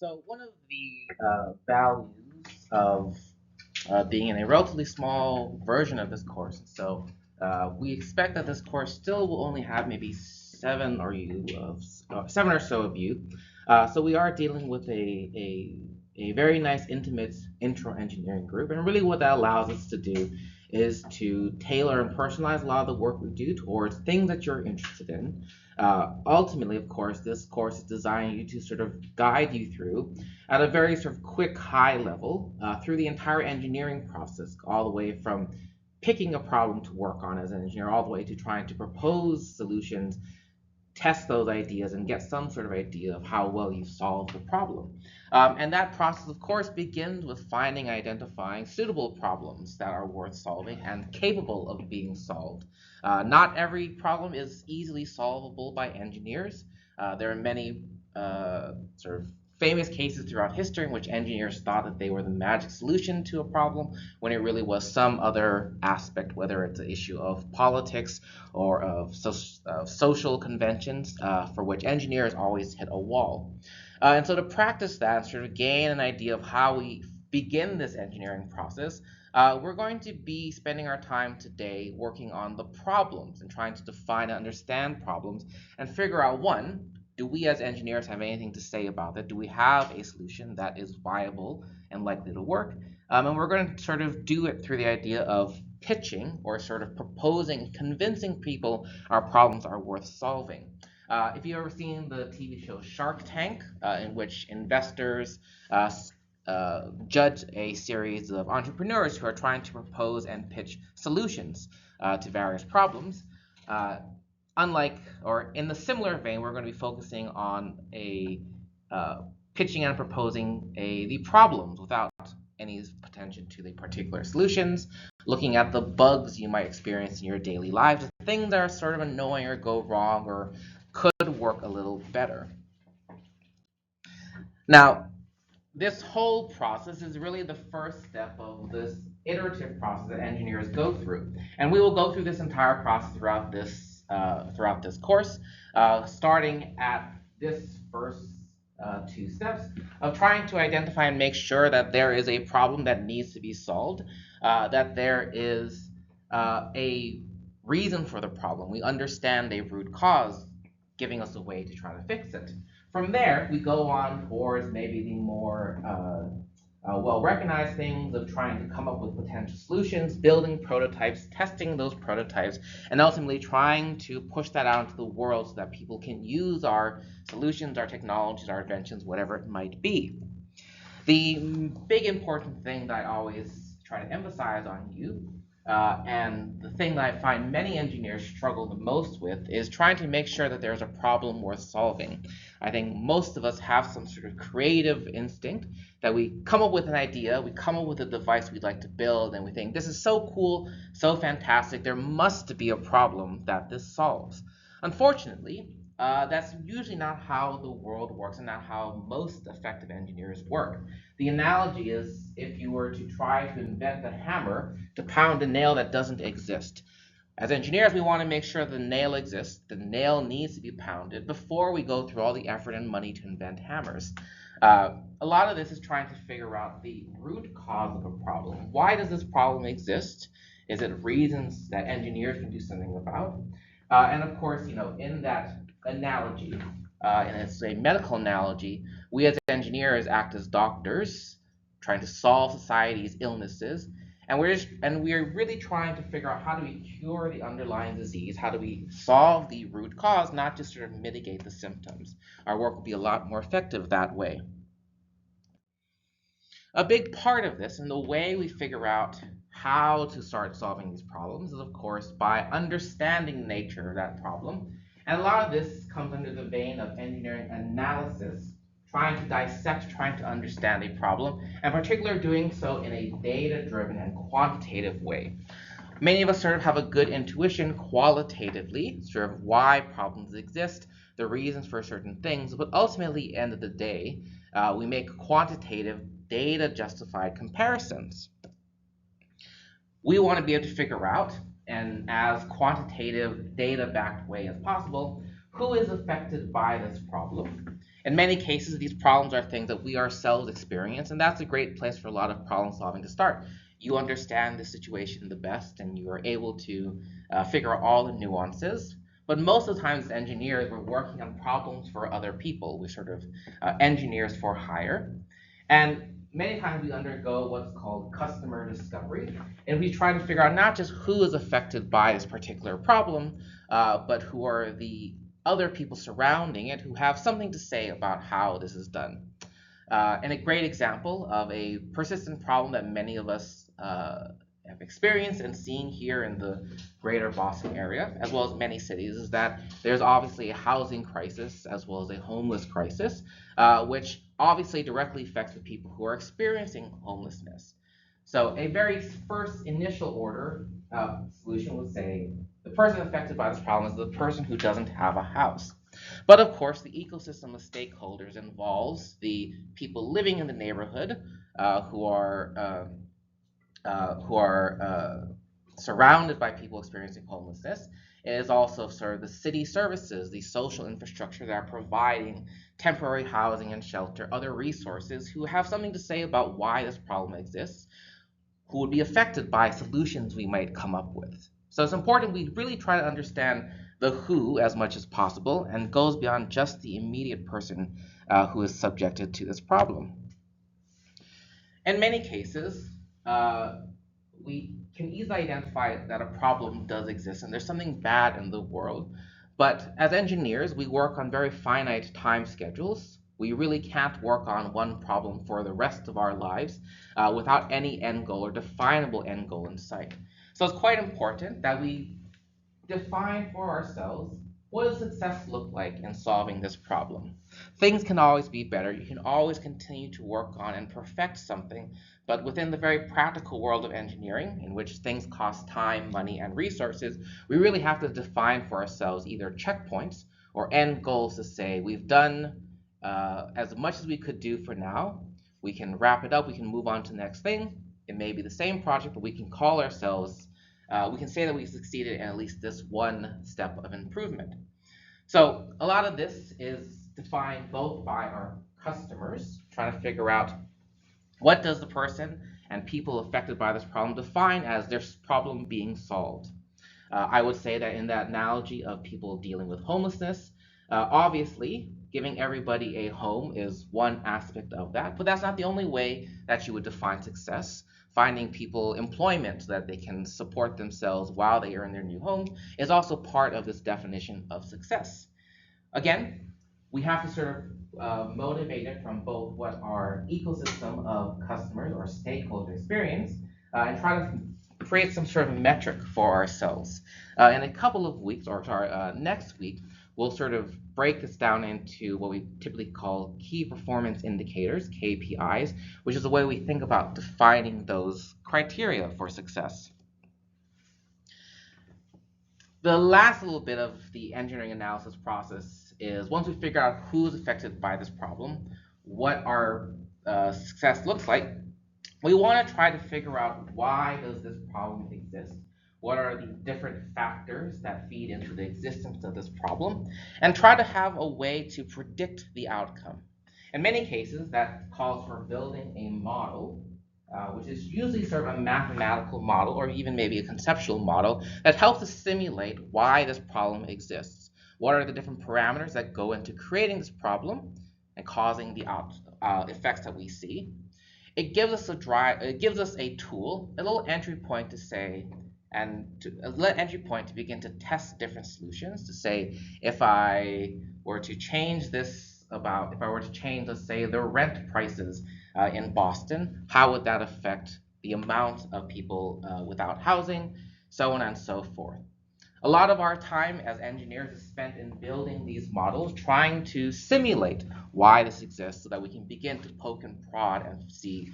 So one of the values of being in a relatively small version of this course, we expect that this course still will only have maybe seven or so of you. So we are dealing with a very nice intimate intro engineering group, and really what that allows us to do is to tailor and personalize a lot of the work we do towards things that you're interested in. Ultimately, of course, this course is designed you to sort of guide you through at a very sort of quick, high level through the entire engineering process, all the way from picking a problem to work on as an engineer, all the way to trying to propose solutions, test those ideas, and get some sort of idea of how well you solve the problem. And that process, of course, begins with finding, identifying suitable problems that are worth solving and capable of being solved. Not every problem is easily solvable by engineers. There are many sort of famous cases throughout history in which engineers thought that they were the magic solution to a problem when it really was some other aspect, whether it's an issue of politics or of social conventions, for which engineers always hit a wall. And so to practice that and sort of gain an idea of how we begin this engineering process, we're going to be spending our time today working on the problems and trying to define and understand problems and figure out, one, do we as engineers have anything to say about it? Do we have a solution that is viable and likely to work? And we're going to sort of do it through the idea of pitching or sort of proposing, convincing people our problems are worth solving. If you've ever seen the TV show Shark Tank, in which investors judge a series of entrepreneurs who are trying to propose and pitch solutions to various problems, unlike or in the similar vein, we're going to be focusing on pitching and proposing the problems without any potential to the particular solutions, looking at the bugs you might experience in your daily lives, the things that are sort of annoying or go wrong or could work a little better. Now, this whole process is really the first step of this iterative process that engineers go through, and we will go through this entire process throughout this course, starting at this first two steps of trying to identify and make sure that there is a problem that needs to be solved, that there is a reason for the problem. We understand a root cause, giving us a way to try to fix it. From there, we go on towards maybe the more well-recognized things of trying to come up with potential solutions, building prototypes, testing those prototypes, and ultimately trying to push that out into the world so that people can use our solutions, our technologies, our inventions, whatever it might be. The big important thing that I always try to emphasize on you, and the thing that I find many engineers struggle the most with, is trying to make sure that there's a problem worth solving. I think most of us have some sort of creative instinct that we come up with an idea, we come up with a device we'd like to build, and we think, this is so cool, so fantastic, there must be a problem that this solves. Unfortunately, that's usually not how the world works and not how most effective engineers work. The analogy is if you were to try to invent a hammer to pound a nail that doesn't exist. As engineers, we want to make sure the nail exists. The nail needs to be pounded before we go through all the effort and money to invent hammers. A lot of this is trying to figure out the root cause of a problem. Why does this problem exist? Is it reasons that engineers can do something about? And of course, in that analogy, and it's a medical analogy, we as engineers act as doctors, trying to solve society's illnesses, and we're really trying to figure out how do we cure the underlying disease, how do we solve the root cause, not just sort of mitigate the symptoms. Our work will be a lot more effective that way. A big part of this and the way we figure out how to start solving these problems is, of course, by understanding the nature of that problem. And a lot of this comes under the vein of engineering analysis, trying to dissect, trying to understand a problem, and particularly doing so in a data-driven and quantitative way. Many of us sort of have a good intuition qualitatively, sort of why problems exist, the reasons for certain things, but ultimately, at the end of the day, we make quantitative, data-justified comparisons. We want to be able to figure out, in as quantitative, data-backed way as possible, who is affected by this problem, In many cases, these problems are things that we ourselves experience, and that's a great place for a lot of problem solving to start. You understand the situation the best, and you are able to figure out all the nuances. But most of the times, as engineers, we're working on problems for other people. We're sort of engineers for hire. And many times we undergo what's called customer discovery, and we try to figure out not just who is affected by this particular problem, but who are the other people surrounding it who have something to say about how this is done. And a great example of a persistent problem that many of us have experienced and seen here in the greater Boston area, as well as many cities, is that there's obviously a housing crisis as well as a homeless crisis, which obviously directly affects the people who are experiencing homelessness. So a very first initial order solution would say the person affected by this problem is the person who doesn't have a house. But of course, the ecosystem of stakeholders involves the people living in the neighborhood who are surrounded by people experiencing homelessness. It is also sort of the city services, the social infrastructure that are providing temporary housing and shelter, other resources who have something to say about why this problem exists, who would be affected by solutions we might come up with. So it's important we really try to understand the who as much as possible and goes beyond just the immediate person who is subjected to this problem. In many cases, we can easily identify that a problem does exist and there's something bad in the world. But as engineers, we work on very finite time schedules. We really can't work on one problem for the rest of our lives without any end goal or definable end goal in sight. So it's quite important that we define for ourselves what does success look like in solving this problem. Things can always be better. You can always continue to work on and perfect something, but within the very practical world of engineering, in which things cost time, money, and resources, we really have to define for ourselves either checkpoints or end goals to say we've done as much as we could do for now. We can wrap it up. We can move on to the next thing. It may be the same project, but we can call ourselves we can say that we succeeded in at least this one step of improvement. So a lot of this is defined both by our customers, trying to figure out what does the person and people affected by this problem define as their problem being solved. I would say that in that analogy of people dealing with homelessness, obviously giving everybody a home is one aspect of that, but that's not the only way that you would define success. Finding people employment so that they can support themselves while they are in their new home is also part of this definition of success. Again, we have to sort of motivate it from both what our ecosystem of customers or stakeholders experience and try to create some sort of metric for ourselves. In a couple of weeks, or sorry, next week, we'll sort of break this down into what we typically call key performance indicators, KPIs, which is the way we think about defining those criteria for success. The last little bit of the engineering analysis process is once we figure out who's affected by this problem, what our success looks like, we want to try to figure out why does this problem exist? What are the different factors that feed into the existence of this problem? And try to have a way to predict the outcome. In many cases, that calls for building a model, which is usually sort of a mathematical model or even maybe a conceptual model that helps us simulate why this problem exists. What are the different parameters that go into creating this problem and causing the effects that we see? It gives us a tool, a little entry point to say, and a little entry point to begin to test different solutions to say, if I were to change this if I were to change, let's say, the rent prices in Boston, how would that affect the amount of people without housing, so on and so forth. A lot of our time as engineers is spent in building these models, trying to simulate why this exists so that we can begin to poke and prod and see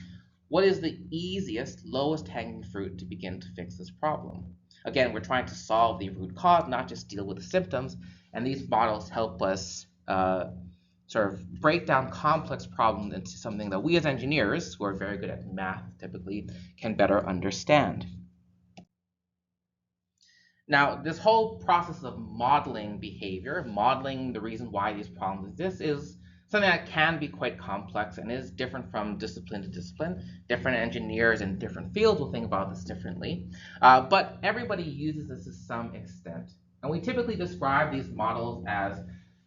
what is the easiest, lowest hanging fruit to begin to fix this problem. Again, we're trying to solve the root cause, not just deal with the symptoms, and these models help us sort of break down complex problems into something that we as engineers, who are very good at math typically, can better understand. Now, this whole process of modeling behavior, modeling the reason why these problems exist, is something that can be quite complex and is different from discipline to discipline. Different engineers in different fields will think about this differently, but everybody uses this to some extent. And we typically describe these models as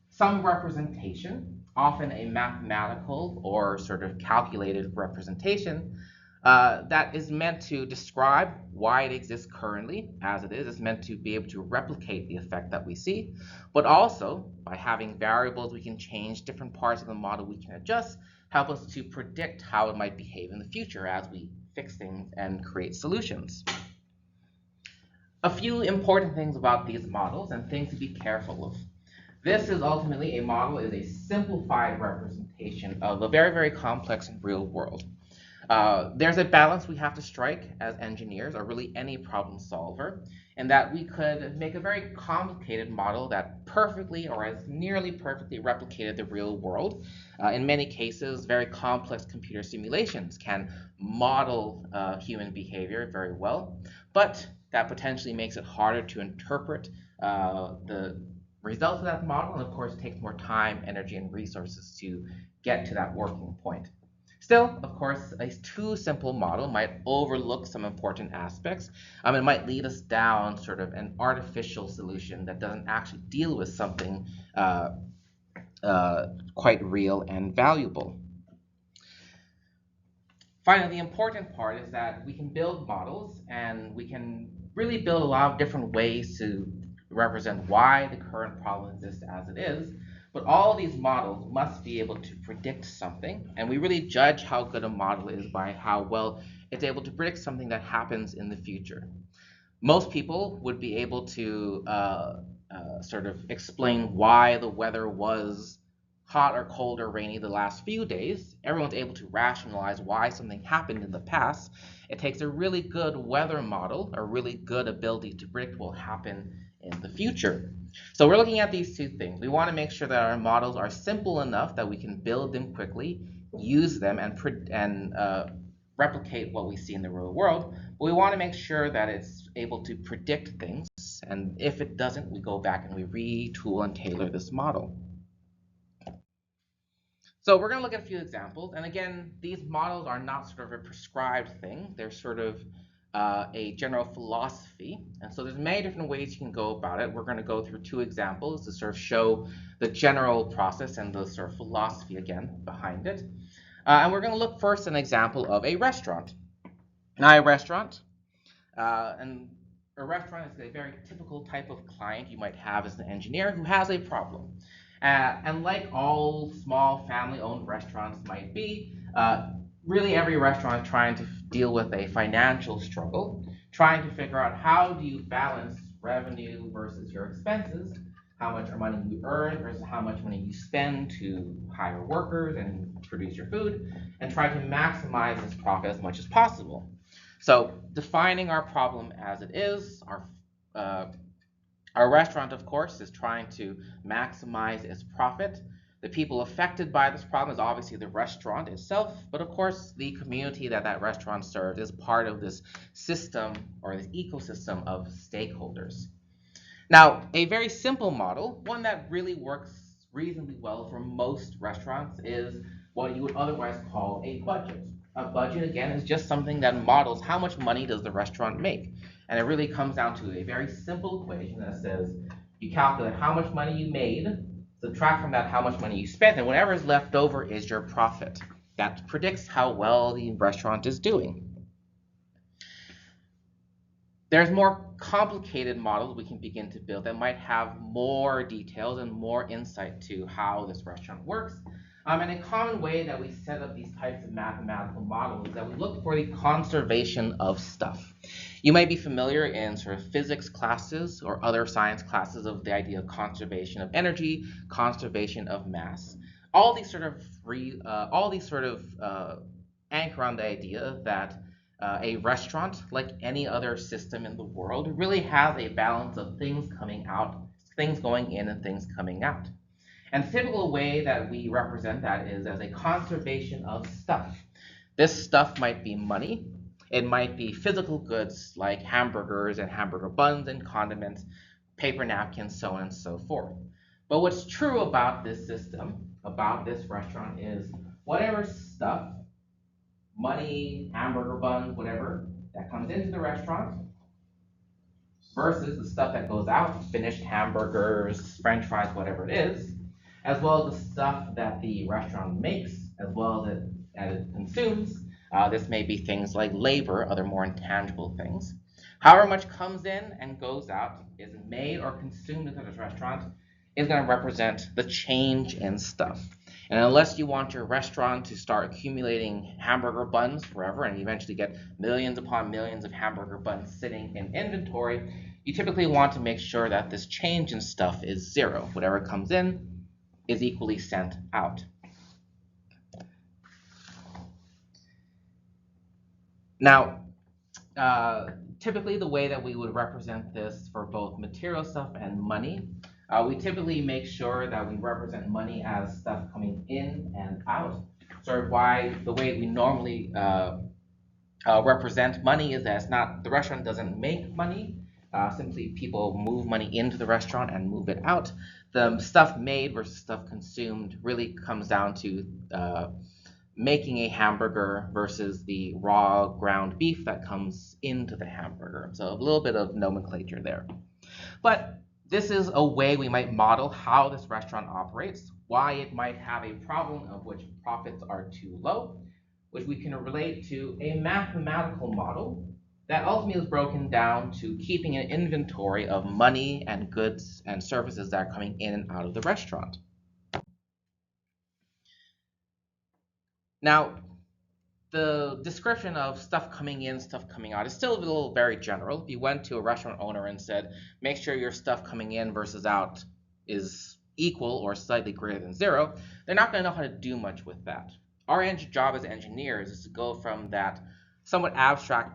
some representation, often a mathematical or sort of calculated representation, that is meant to describe why it exists currently as it is. It's meant to be able to replicate the effect that we see, but also by having variables we can change, different parts of the model we can adjust, help us to predict how it might behave in the future as we fix things and create solutions. A few important things about these models and things to be careful of. This is ultimately a model is a simplified representation of a very, very complex and real world. There's a balance we have to strike as engineers, or really any problem solver, in that we could make a very complicated model that perfectly or as nearly perfectly replicated the real world. In many cases, very complex computer simulations can model human behavior very well, but that potentially makes it harder to interpret the results of that model, and of course, it takes more time, energy, and resources to get to that working point. Still, of course, a too simple model might overlook some important aspects. It might lead us down sort of an artificial solution that doesn't actually deal with something quite real and valuable. Finally, the important part is that we can build models and we can really build a lot of different ways to represent why the current problem exists as it is. But all of these models must be able to predict something, and we really judge how good a model is by how well it's able to predict something that happens in the future. Most people would be able to sort of explain why the weather was hot or cold or rainy the last few days. Everyone's able to rationalize why something happened in the past. It takes a really good weather model, a really good ability to predict what will happen in the future. So we're looking at these two things. We want to make sure that our models are simple enough that we can build them quickly, use them, and replicate what we see in the real world. But we want to make sure that it's able to predict things. And if it doesn't, we go back and we retool and tailor this model. So we're going to look at a few examples. And again, these models are not sort of a prescribed thing. They're sort of a general philosophy. And so there's many different ways you can go about it. We're going to go through two examples to sort of show the general process and the sort of philosophy again behind it. And we're going to look first at an example of a restaurant. Now, a restaurant is a very typical type of client you might have as an engineer who has a problem. And like all small family-owned restaurants might be, really every restaurant is trying to deal with a financial struggle, trying to figure out how do you balance revenue versus your expenses, how much money you earn versus how much money you spend to hire workers and produce your food, and try to maximize this profit as much as possible. So defining our problem as it is, our restaurant, of course, is trying to maximize its profit. The people affected by this problem is obviously the restaurant itself, but of course, the community that restaurant serves is part of this system or this ecosystem of stakeholders. Now, a very simple model, one that really works reasonably well for most restaurants, is what you would otherwise call a budget. A budget, again, is just something that models how much money does the restaurant make. And it really comes down to a very simple equation that says you calculate how much money you made, subtract from that how much money you spent, and whatever is left over is your profit. That predicts how well the restaurant is doing. There's more complicated models we can begin to build that might have more details and more insight to how this restaurant works. And a common way that we set up these types of mathematical models is that we look for the conservation of stuff. You might be familiar in sort of physics classes or other science classes of the idea of conservation of energy, conservation of mass. All these sort of anchor on the idea that a restaurant, like any other system in the world, really has a balance of things coming out, things going in, and things coming out. And the typical way that we represent that is as a conservation of stuff. This stuff might be money. It might be physical goods like hamburgers and hamburger buns and condiments, paper napkins, so on and so forth. But what's true about this system, about this restaurant, is whatever stuff, money, hamburger buns, whatever, that comes into the restaurant versus the stuff that goes out, finished hamburgers, french fries, whatever it is, as well as the stuff that the restaurant makes, as well as it consumes. This may be things like labor, other more intangible things. However much comes in and goes out, is made or consumed into this restaurant, is going to represent the change in stuff. And unless you want your restaurant to start accumulating hamburger buns forever and eventually get millions upon millions of hamburger buns sitting in inventory, you typically want to make sure that this change in stuff is zero. Whatever comes in is equally sent out. Now, typically the way that we would represent this for both material stuff and money, we typically make sure that we represent money as stuff coming in and out. Sort of why the way we normally represent money is that it's not, the restaurant doesn't make money. Simply people move money into the restaurant and move it out. The stuff made versus stuff consumed really comes down to making a hamburger versus the raw ground beef that comes into the hamburger. So a little bit of nomenclature there. But this is a way we might model how this restaurant operates, why it might have a problem of which profits are too low, which we can relate to a mathematical model that ultimately is broken down to keeping an inventory of money and goods and services that are coming in and out of the restaurant. Now, the description of stuff coming in, stuff coming out is still a little very general. If you went to a restaurant owner and said, make sure your stuff coming in versus out is equal or slightly greater than zero, they're not going to know how to do much with that. Our job as engineers is to go from that somewhat abstract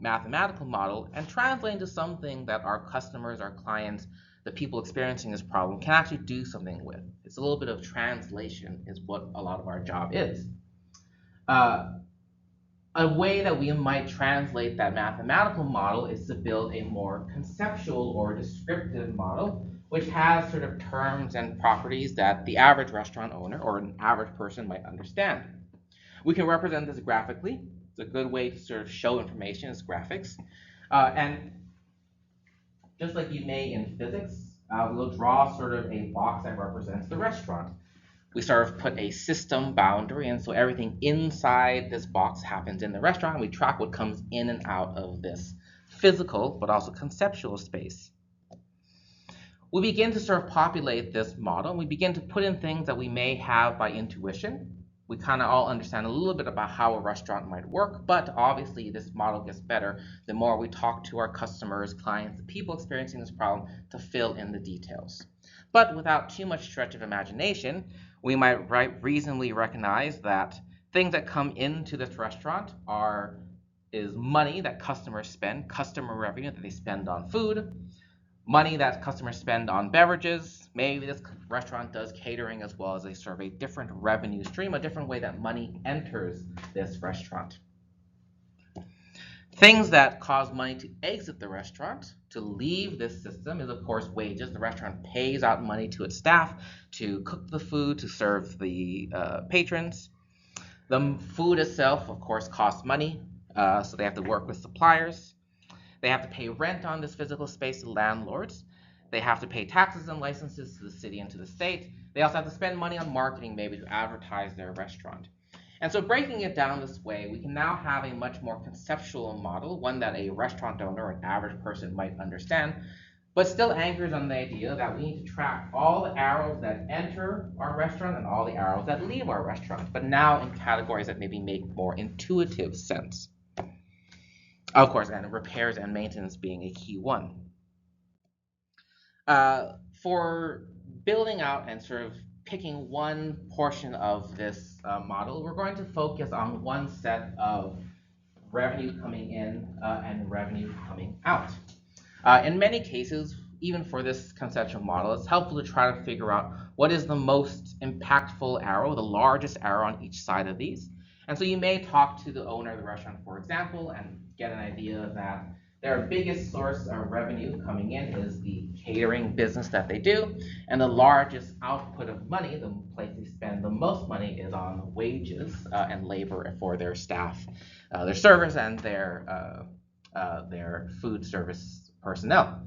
mathematical model and translate into something that our customers, our clients, the people experiencing this problem can actually do something with. It's a little bit of translation is what a lot of our job is. A way that we might translate that mathematical model is to build a more conceptual or descriptive model, which has sort of terms and properties that the average restaurant owner or an average person might understand. We can represent this graphically. It's a good way to sort of show information is graphics. And just like you may in physics, we'll draw sort of a box that represents the restaurant. We sort of put a system boundary, and so everything inside this box happens in the restaurant, and we track what comes in and out of this physical but also conceptual space. We begin to sort of populate this model, and we begin to put in things that we may have by intuition. We kind of all understand a little bit about how a restaurant might work, but obviously this model gets better the more we talk to our customers, clients, the people experiencing this problem to fill in the details. But without too much stretch of imagination, we might reasonably recognize that things that come into this restaurant is money that customers spend, customer revenue that they spend on food, money that customers spend on beverages. Maybe this restaurant does catering as well as a sort of a different revenue stream, a different way that money enters this restaurant. Things that cause money to exit the restaurant, to leave this system, is of course wages. The restaurant pays out money to its staff to cook the food, to serve the patrons. The food itself, of course, costs money, so they have to work with suppliers. They have to pay rent on this physical space to landlords. They have to pay taxes and licenses to the city and to the state. They also have to spend money on marketing, maybe to advertise their restaurant. And so breaking it down this way, we can now have a much more conceptual model, one that a restaurant owner or an average person might understand, but still anchors on the idea that we need to track all the arrows that enter our restaurant and all the arrows that leave our restaurant, but now in categories that maybe make more intuitive sense. Of course, and repairs and maintenance being a key one. For building out and sort of picking one portion of this model, we're going to focus on one set of revenue coming in and revenue coming out. In many cases, even for this conceptual model, it's helpful to try to figure out what is the most impactful arrow, the largest arrow on each side of these. And so you may talk to the owner of the restaurant, for example, and get an idea that Their biggest source of revenue coming in is the catering business that they do, and the largest output of money, the place they spend the most money, is on wages and labor for their staff, their servers, and their food service personnel.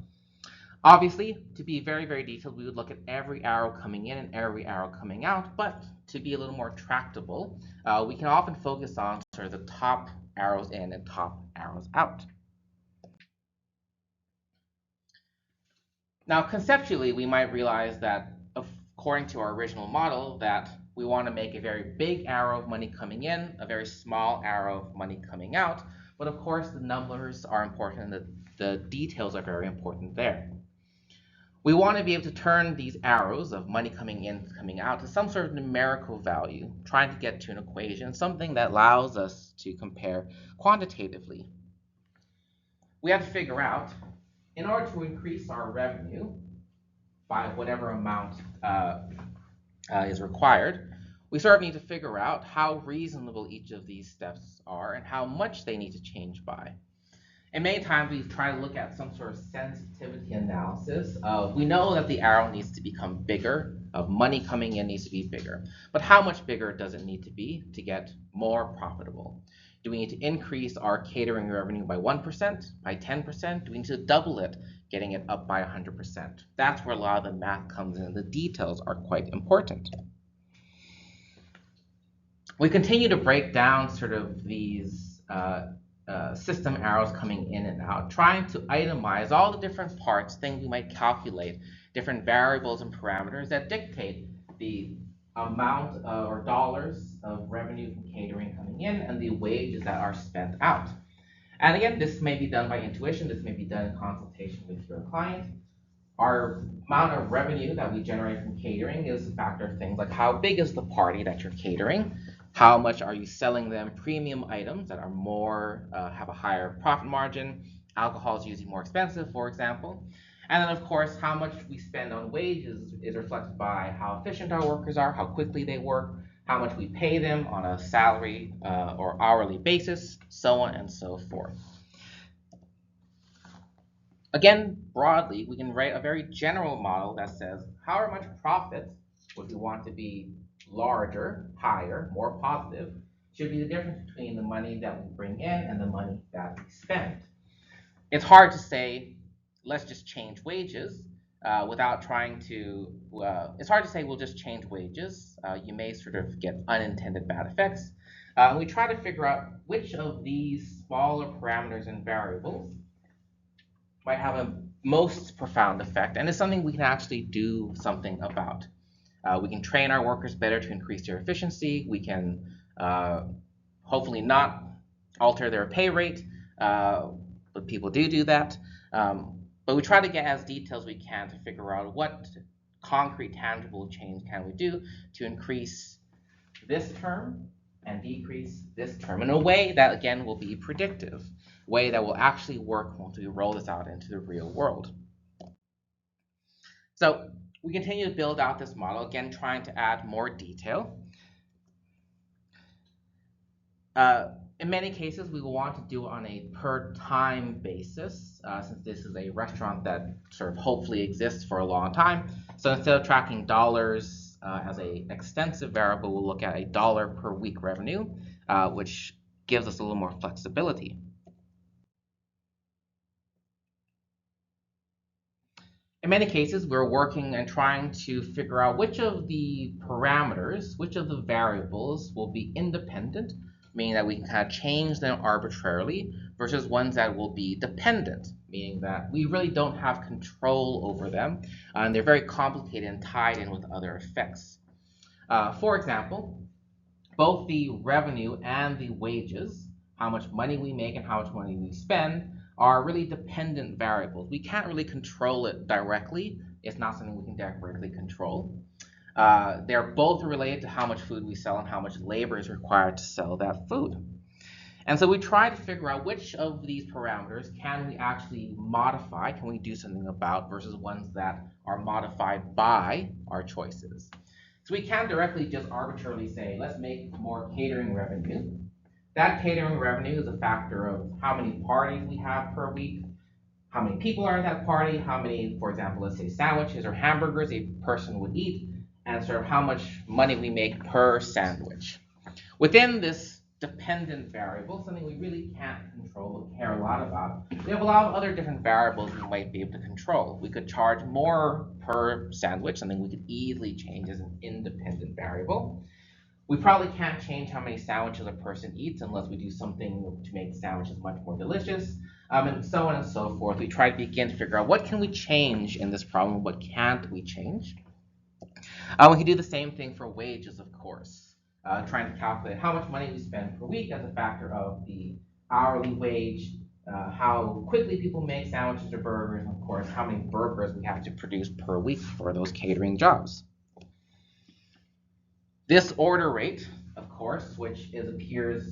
Obviously, to be very, very detailed, we would look at every arrow coming in and every arrow coming out, but to be a little more tractable, we can often focus on sort of the top arrows in and top arrows out. Now, conceptually, we might realize that according to our original model, that we want to make a very big arrow of money coming in, a very small arrow of money coming out, but of course the numbers are important and the details are very important there. We want to be able to turn these arrows of money coming in, coming out to some sort of numerical value, trying to get to an equation, something that allows us to compare quantitatively. We have to figure out, in order to increase our revenue by whatever amount is required, we sort of need to figure out how reasonable each of these steps are and how much they need to change by. And many times we try to look at some sort of sensitivity analysis. We know that the arrow needs to become bigger, of money coming in needs to be bigger. But how much bigger does it need to be to get more profitable? Do we need to increase our catering revenue by 1%, by 10%? Do we need to double it, getting it up by 100%? That's where a lot of the math comes in, and the details are quite important. We continue to break down sort of these system arrows coming in and out, trying to itemize all the different parts, things we might calculate, different variables and parameters that dictate the amount or dollars of revenue from catering coming in and the wages that are spent out. And again, this may be done by intuition, this may be done in consultation with your client. Our amount of revenue that we generate from catering is a factor of things like how big is the party that you're catering, how much are you selling them premium items that are more, have a higher profit margin, alcohol is usually more expensive, for example. And then of course, how much we spend on wages is reflected by how efficient our workers are, how quickly they work, how much we pay them on a salary or hourly basis, so on and so forth. Again, broadly, we can write a very general model that says however much profit would we want to be larger, higher, more positive, should be the difference between the money that we bring in and the money that we spend. It's hard to say, let's just change wages without trying to, it's hard to say we'll just change wages. You may sort of get unintended bad effects. We try to figure out which of these smaller parameters and variables might have a most profound effect, and it's something we can actually do something about. We can train our workers better to increase their efficiency. We can hopefully not alter their pay rate, but people do that. But we try to get as detailed as we can to figure out what concrete, tangible change can we do to increase this term and decrease this term in a way that, again, will be predictive, a way that will actually work once we roll this out into the real world. So we continue to build out this model, again, trying to add more detail. In many cases, we will want to do it on a per time basis, since this is a restaurant that sort of hopefully exists for a long time. So instead of tracking dollars as an extensive variable, we'll look at a dollar per week revenue, which gives us a little more flexibility. In many cases, we're working and trying to figure out which of the parameters, which of the variables will be independent, meaning that we can kind of change them arbitrarily, versus ones that will be dependent, meaning that we really don't have control over them, and they're very complicated and tied in with other effects. For example, both the revenue and the wages, how much money we make and how much money we spend, are really dependent variables. We can't really control it directly. It's not something we can directly control. They're both related to how much food we sell and how much labor is required to sell that food. And so we try to figure out which of these parameters can we actually modify, can we do something about, versus ones that are modified by our choices. So we can't directly just arbitrarily say, let's make more catering revenue, That catering revenue is a factor of how many parties we have per week, how many people are at that party, how many, for example, let's say sandwiches or hamburgers a person would eat, and sort of how much money we make per sandwich. Within this dependent variable, something we really can't control or care a lot about, we have a lot of other different variables we might be able to control. We could charge more per sandwich, something we could easily change as an independent variable. We probably can't change how many sandwiches a person eats unless we do something to make sandwiches much more delicious, and so on and so forth. We try to begin to figure out what can we change in this problem, what can't we change. We can do the same thing for wages, of course, trying to calculate how much money we spend per week as a factor of the hourly wage, how quickly people make sandwiches or burgers, and of course, how many burgers we have to produce per week for those catering jobs. This order rate, of course, which appears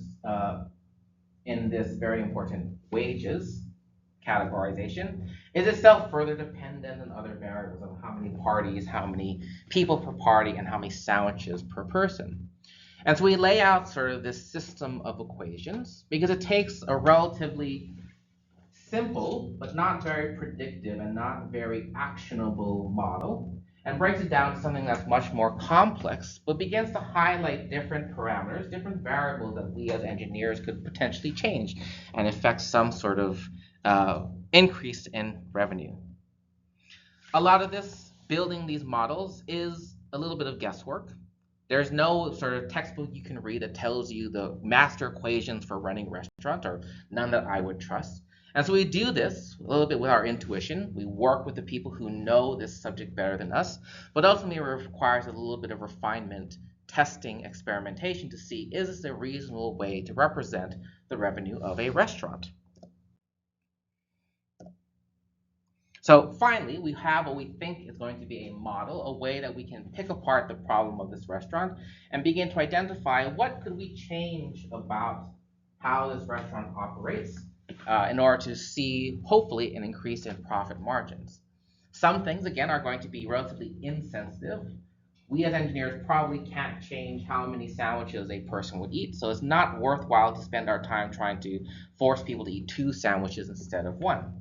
in this very important wages categorization, is itself further dependent on other variables of how many parties, how many people per party, and how many sandwiches per person. And so we lay out sort of this system of equations because it takes a relatively simple but not very predictive and not very actionable model and breaks it down to something that's much more complex, but begins to highlight different parameters, different variables that we as engineers could potentially change and affect some sort of increase in revenue. A lot of this, building these models, is a little bit of guesswork. There's no sort of textbook you can read that tells you the master equations for running a restaurant, or none that I would trust. And so we do this a little bit with our intuition. We work with the people who know this subject better than us, but ultimately it requires a little bit of refinement, testing, experimentation to see, is this a reasonable way to represent the revenue of a restaurant? So finally, we have what we think is going to be a model, a way that we can pick apart the problem of this restaurant and begin to identify what could we change about how this restaurant operates in order to see, hopefully, an increase in profit margins. Some things, again, are going to be relatively insensitive. We as engineers probably can't change how many sandwiches a person would eat, so it's not worthwhile to spend our time trying to force people to eat 2 sandwiches instead of 1.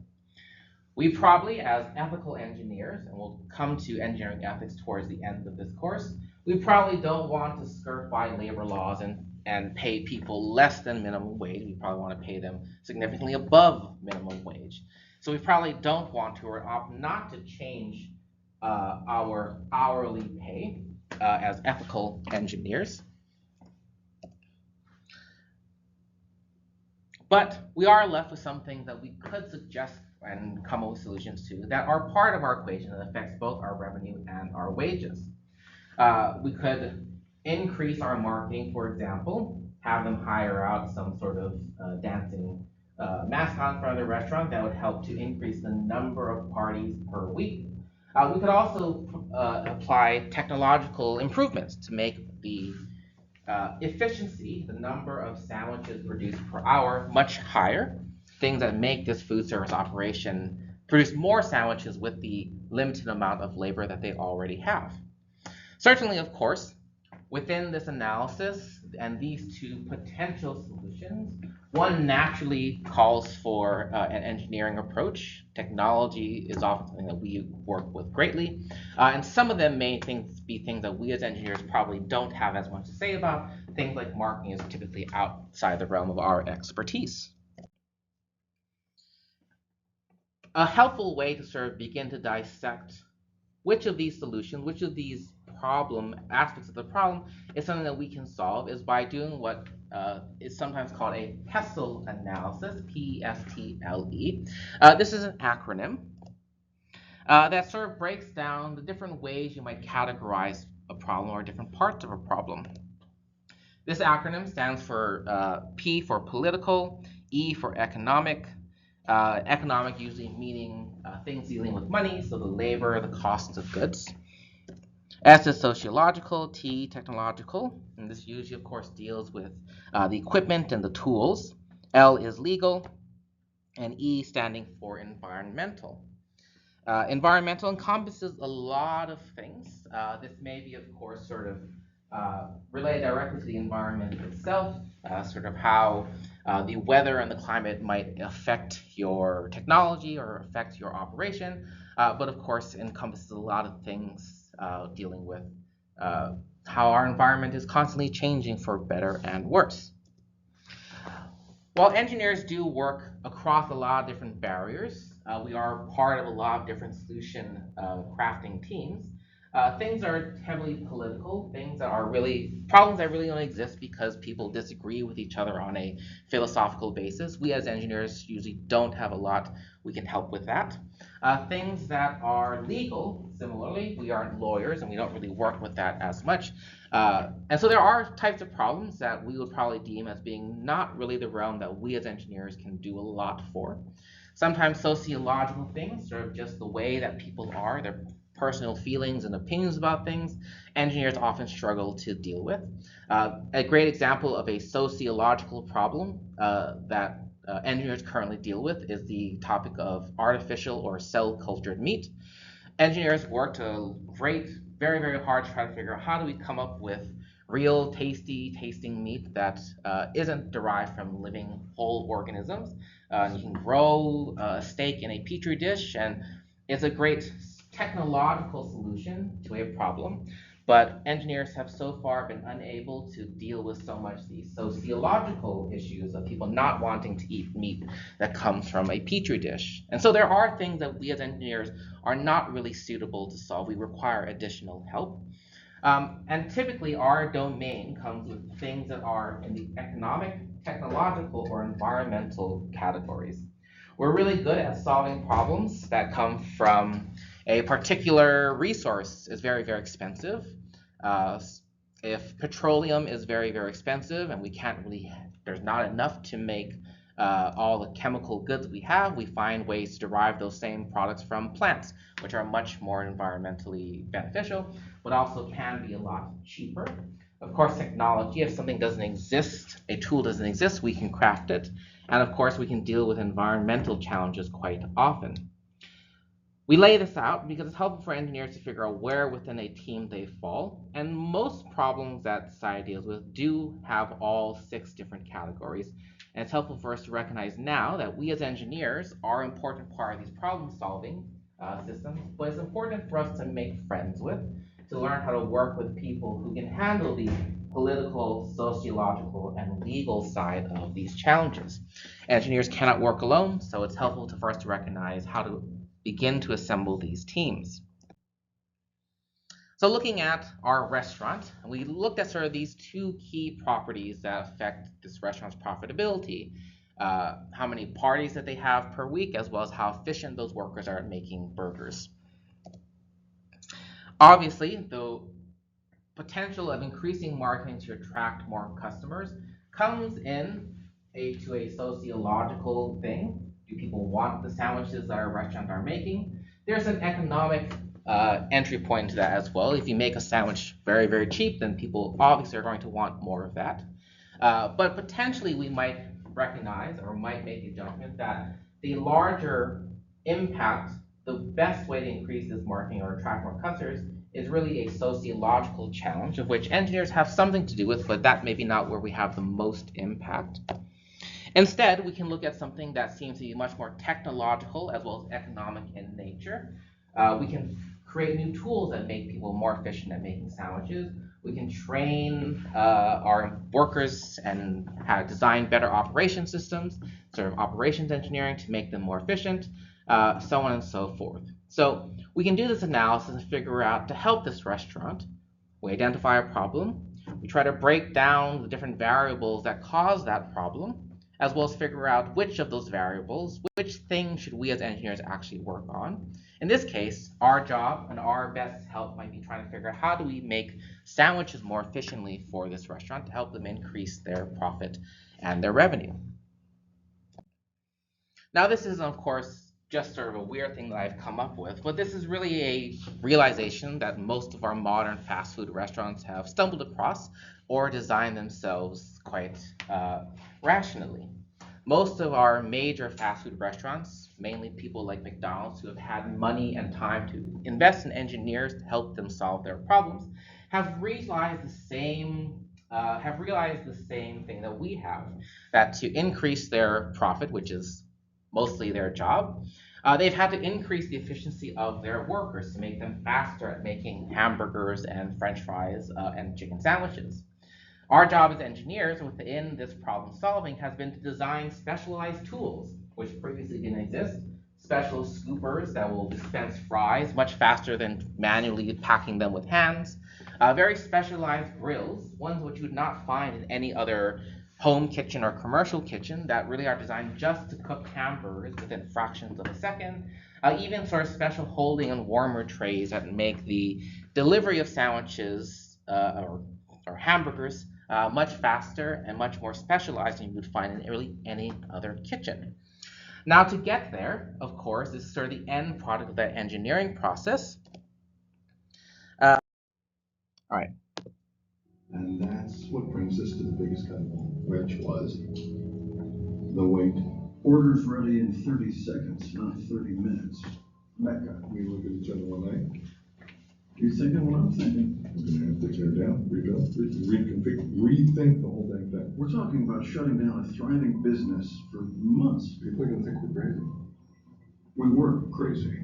We probably, as ethical engineers, and we'll come to engineering ethics towards the end of this course, we probably don't want to skirt by labor laws and pay people less than minimum wage. We probably want to pay them significantly above minimum wage. So we probably don't want to or opt not to change our hourly pay as ethical engineers. But we are left with some things that we could suggest and come up with solutions to that are part of our equation that affects both our revenue and our wages. We could increase our marketing, for example, have them hire out some sort of dancing mascot in front of the restaurant that would help to increase the number of parties per week. We could also apply technological improvements to make the efficiency, the number of sandwiches produced per hour, much higher. Things that make this food service operation produce more sandwiches with the limited amount of labor that they already have. Certainly, of course, within this analysis and these two potential solutions, one naturally calls for an engineering approach. Technology is often something that we work with greatly, and some of them may be things that we as engineers probably don't have as much to say about. Things like marketing is typically outside the realm of our expertise. A helpful way to sort of begin to dissect which of these solutions, which of these aspects of the problem is something that we can solve is by doing what is sometimes called a PESTLE analysis, P-E-S-T-L-E. This is an acronym that sort of breaks down the different ways you might categorize a problem or different parts of a problem. This acronym stands for P for political, E for economic, economic usually meaning things dealing with money, so the labor, the costs of goods. S is sociological, T technological, and this usually, of course, deals with the equipment and the tools. L is legal, and E standing for environmental. Environmental encompasses a lot of things. This may be, of course, sort of relate directly to the environment itself, sort of how the weather and the climate might affect your technology or affect your operation, but of course encompasses a lot of things dealing with uh, how our environment is constantly changing for better and worse. While engineers do work across a lot of different barriers, we are part of a lot of different solution crafting teams. Things are heavily political. Things that are really problems that really only exist because people disagree with each other on a philosophical basis. We as engineers usually don't have a lot we can help with that. Things that are legal, similarly, we aren't lawyers and we don't really work with that as much. And so there are types of problems that we would probably deem as being not really the realm that we as engineers can do a lot for. Sometimes sociological things, sort of just the way that people are, their personal feelings and opinions about things, engineers often struggle to deal with. A great example of a sociological problem that engineers currently deal with is the topic of artificial or cell cultured meat. Engineers worked very hard to try to figure out how do we come up with real tasty tasting meat that isn't derived from living whole organisms. You can grow a steak in a petri dish, and it's a great technological solution to a problem. But engineers have so far been unable to deal with so much the sociological issues of people not wanting to eat meat that comes from a petri dish. And so there are things that we as engineers are not really suitable to solve. We require additional help. And typically, our domain comes with things that are in the economic, technological, or environmental categories. We're really good at solving problems that come from a particular resource is very expensive. Uh, if petroleum is very expensive and we can't really, there's not enough to make all the chemical goods we have, we find ways to derive those same products from plants, which are much more environmentally beneficial, but also can be a lot cheaper. Of course, technology, if something doesn't exist, a tool doesn't exist, we can craft it. And of course, we can deal with environmental challenges quite often. We lay this out because it's helpful for engineers to figure out where within a team they fall. And most problems that society deals with do have all 6 different categories. And it's helpful for us to recognize now that we as engineers are an important part of these problem solving systems, but it's important for us to make friends with, to learn how to work with people who can handle the political, sociological, and legal side of these challenges. Engineers cannot work alone, so it's helpful for us to recognize how to begin to assemble these teams. So looking at our restaurant, we looked at sort of these 2 key properties that affect this restaurant's profitability. How many parties that they have per week, as well as how efficient those workers are at making burgers. Obviously, the potential of increasing marketing to attract more customers comes to a sociological thing. Do people want the sandwiches that our restaurants are making? There's an economic entry point into that as well. If you make a sandwich very cheap, then people obviously are going to want more of that. But potentially we might recognize or might make the judgment that the larger impact, the best way to increase this marketing or attract more customers is really a sociological challenge of which engineers have something to do with, but that may be not where we have the most impact. Instead, we can look at something that seems to be much more technological as well as economic in nature. We can create new tools that make people more efficient at making sandwiches. We can train our workers and design better operation systems, sort of operations engineering to make them more efficient, so on and so forth. So we can do this analysis and figure out to help this restaurant. We identify a problem. We try to break down the different variables that cause that problem, as well as figure out which of those variables, which things should we as engineers actually work on. In this case, our job and our best help might be trying to figure out how do we make sandwiches more efficiently for this restaurant to help them increase their profit and their revenue. Now, this is, of course, just sort of a weird thing that I've come up with, but this is really a realization that most of our modern fast food restaurants have stumbled across or designed themselves quite rationally. Most of our major fast food restaurants, mainly people like McDonald's who have had money and time to invest in engineers to help them solve their problems, have realized the same thing that we have, that to increase their profit, which is mostly their job, they've had to increase the efficiency of their workers to make them faster at making hamburgers and French fries and chicken sandwiches. Our job as engineers within this problem solving has been to design specialized tools, which previously didn't exist. Special scoopers that will dispense fries much faster than manually packing them with hands. Very specialized grills, ones which you would not find in any other home kitchen or commercial kitchen, that really are designed just to cook hamburgers within fractions of a second. Even sort of special holding and warmer trays that make the delivery of sandwiches or hamburgers much faster and much more specialized than you would find in really any other kitchen. Now, to get there, of course, is sort of the end product of that engineering process. All right. And that's what brings us to the biggest cut of all, which was the wait. Orders ready in 30 seconds, not 30 minutes. Mecca, we look at each other one night. You thinking what I'm thinking? We're gonna have to tear down, rebuild, reconfigure, rethink the whole dang thing. We're talking about shutting down a thriving business for months. People are gonna think we're crazy. We were crazy.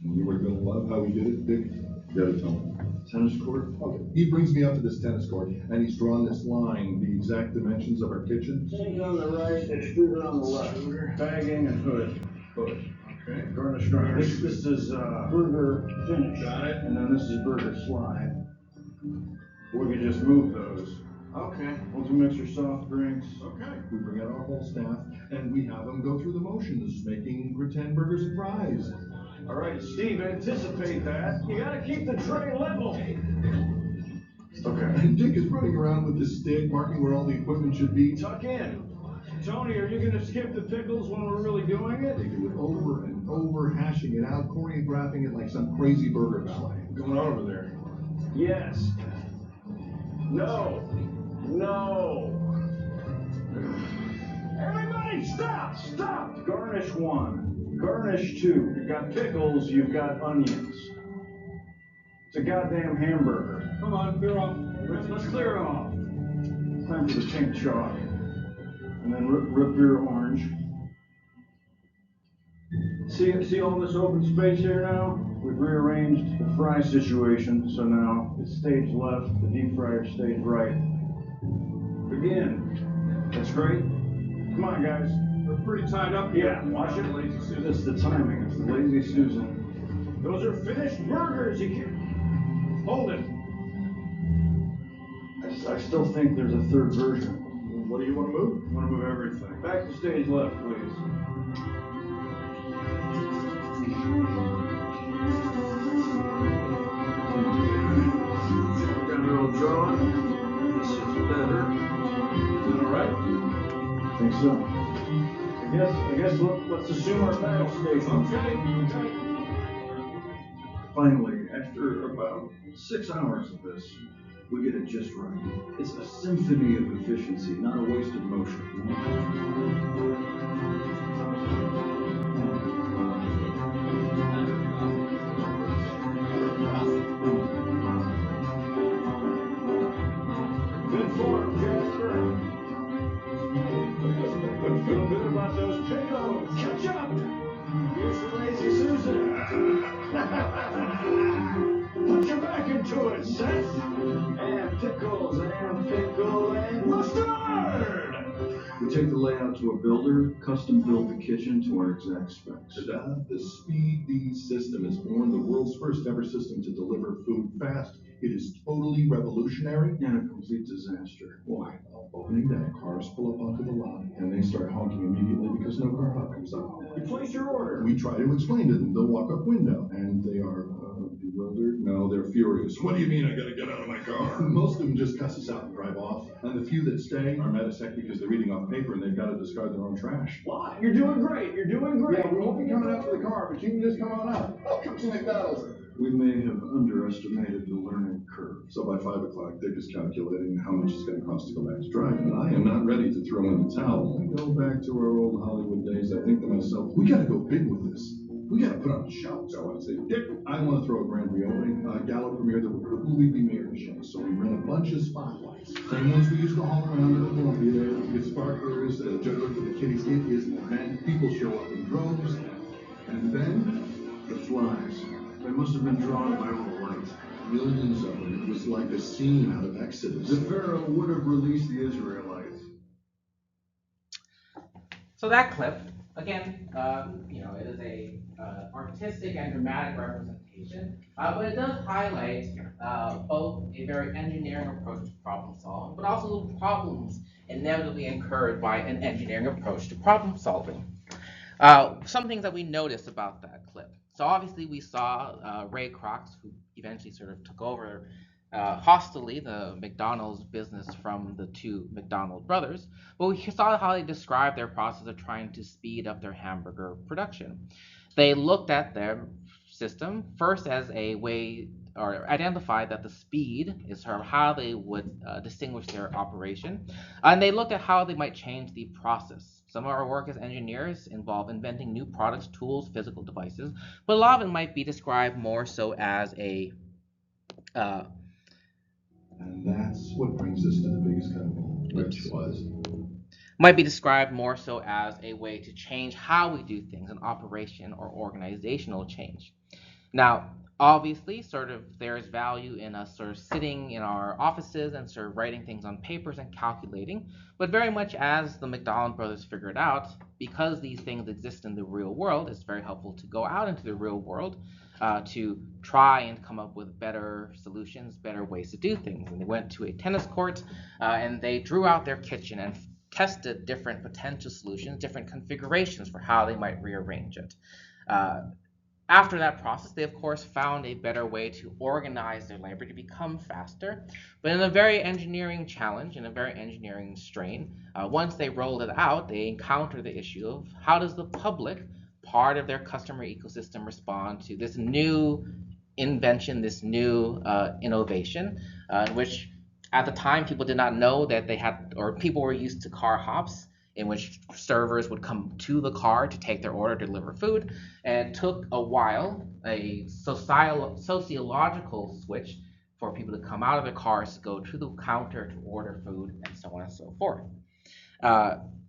And you would have gonna love how we did it, Dick. You gotta tell me. Tennis court? Okay, he brings me up to this tennis court, and he's drawn this line, the exact dimensions of our kitchen. Sink on the right, extruder on the left. Bagging and hood. Hood. Okay. Garnish. This is burger finish. Got it. And then this is burger slide. We could just move those. Okay. Multi-mixer soft drinks. Okay. We bring out our whole staff, and we have them go through the motions, making pretend burgers and fries. All right, Steve, anticipate that. You gotta keep the tray level. Okay. And Dick is running around with this stick, marking where all the equipment should be. Tuck in. Tony, are you gonna skip the pickles when we're really doing it? They do it over and over, hashing it out, choreographing it like some crazy burger ballet. What's going on over there? Yes. No. Everybody stop! Stop! Garnish 1. Garnish 2. You've got pickles, you've got onions. It's a goddamn hamburger. Come on, clear off. Let's clear off. Time for the pink chalk. And then rip your orange. See all this open space here now? We've rearranged the fry situation, so now it's stage left, the deep fryer stage right. Begin. That's great. Come on, guys. We're pretty tied up here. Yeah, watch it. Lazy Susan. This is the timing. It's the Lazy Susan. Those are finished burgers. You can't hold it. I still think there's a third version. What do you want to move? I want to move everything. Back to stage left, please. Got it all drawn. This is better. Is that all right? I think so. I guess let's assume our battle station. Okay. Finally, after about 6 hours of this, we get it just right. It's a symphony of efficiency, not a wasted motion. Good form, Jasper. Feel good about those pickles. Catch up. Here's the Lazy Susan. Put your back into it, Seth. And pickles and pickle and mustard. We take the layout to a builder, custom build the kitchen to our exact specs. The Speed D system is born, the world's first ever system to deliver food fast. It is totally revolutionary. And a complete disaster. Why? Opening day, cars pull up onto the lot, and they start honking immediately because no car hop comes up. You place your order. We try to explain to them, they'll walk up window, and they are bewildered. No, they're furious. What do you mean I gotta get out of my car? Most of them just cuss us out and drive off, and the few that stay are mad as heck because they're reading off paper and they've got to discard their own trash. Why? You're doing great. You're doing great. Yeah, we won't be coming out to the car, but you can just come on out. Welcome to McDonald's. We may have underestimated the learning curve. So by 5 o'clock, Dick is calculating how much it's going to cost to go back to driving. And I am not ready to throw in the towel. I go back to our old Hollywood days. I think to myself, we got to go big with this. We gotta put on a show. So I say, Dick, I want to throw a grand reopening gala premiere that will put Louis B. Mayer show. So we rent a bunch of spotlights. Same ones we used to haul around in Columbia. We get sparklers, a juggler for the kiddies. It is an event. People show up in droves. And then the flies. They must have been drawn by all the lights. Millions of them. It was like a scene out of Exodus. The Pharaoh would have released the Israelites. So that clip, again, it is a artistic and dramatic representation, but it does highlight both a very engineering approach to problem solving, but also the problems inevitably incurred by an engineering approach to problem solving. Some things that we noticed about that clip. So obviously we saw Ray Kroc, who eventually sort of took over hostilely the McDonald's business from the two McDonald brothers, but we saw how they described their process of trying to speed up their hamburger production. They looked at their system first as a way, or identified that the speed is sort of how they would distinguish their operation, and they looked at how they might change the process. Some of our work as engineers involve inventing new products, tools, physical devices, but a lot of it might be described more so as a and that's what brings us to the biggest curveball, which was might be described more so as a way to change how we do things, an operation or organizational change. Now, obviously, sort of there's value in us sort of sitting in our offices and sort of writing things on papers and calculating, but very much as the McDonald brothers figured out, because these things exist in the real world, it's very helpful to go out into the real world to try and come up with better solutions, better ways to do things. And they went to a tennis court and they drew out their kitchen and tested different potential solutions, different configurations for how they might rearrange it. After that process, they of course found a better way to organize their labor to become faster, but in a very engineering challenge, in a very engineering strain. Once they rolled it out, they encountered the issue of how does the public, part of their customer ecosystem, respond to this new invention, this new innovation, in which at the time people did not know that they had, or people were used to car hops, in which servers would come to the car to take their order, deliver food. And it took a while, a sociological switch for people to come out of their cars to go to the counter to order food, and so on and so forth.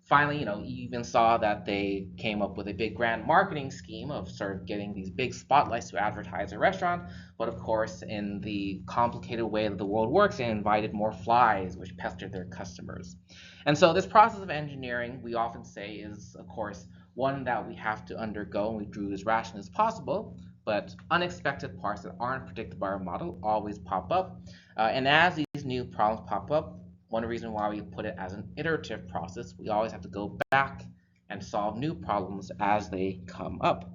Finally, you even saw that they came up with a big grand marketing scheme of sort of getting these big spotlights to advertise a restaurant. But of course, in the complicated way that the world works, they invited more flies, which pestered their customers. And so this process of engineering, we often say, is, of course, one that we have to undergo, and we do as rationally as possible. But unexpected parts that aren't predicted by our model always pop up. And as these new problems pop up, one reason why we put it as an iterative process, we always have to go back and solve new problems as they come up.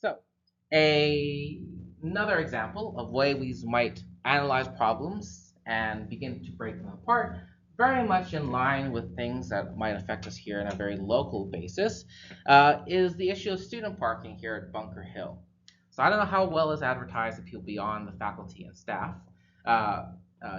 So, another example of way we might analyze problems and begin to break them apart, very much in line with things that might affect us here on a very local basis, is the issue of student parking here at Bunker Hill. So I don't know how well it's advertised to people beyond the faculty and staff.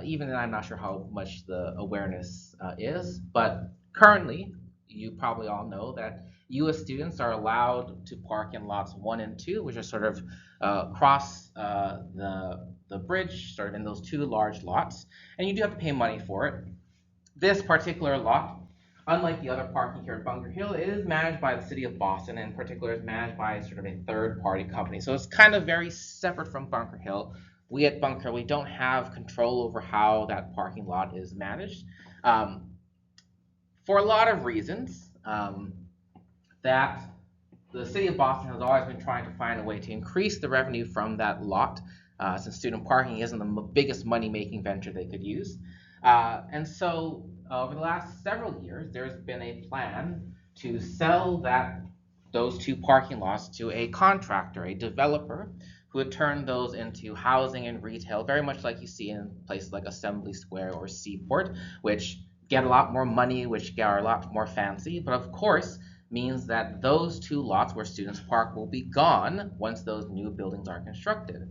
Even then, I'm not sure how much the awareness is, but currently, you probably all know that U.S. students are allowed to park in lots 1 and 2, which are sort of across the bridge, sort of in those two large lots, and you do have to pay money for it. This particular lot, unlike the other parking here at Bunker Hill, it is managed by the city of Boston, and in particular is managed by sort of a third-party company. So it's kind of very separate from Bunker Hill. We at Bunker Hill, we don't have control over how that parking lot is managed. For a lot of reasons, that the city of Boston has always been trying to find a way to increase the revenue from that lot, since student parking isn't the biggest money-making venture they could use. And so over the last several years, there's been a plan to sell those two parking lots to a contractor, a developer, who would turn those into housing and retail, very much like you see in places like Assembly Square or Seaport, which get a lot more money, which are a lot more fancy, but of course means that those two lots where students park will be gone once those new buildings are constructed.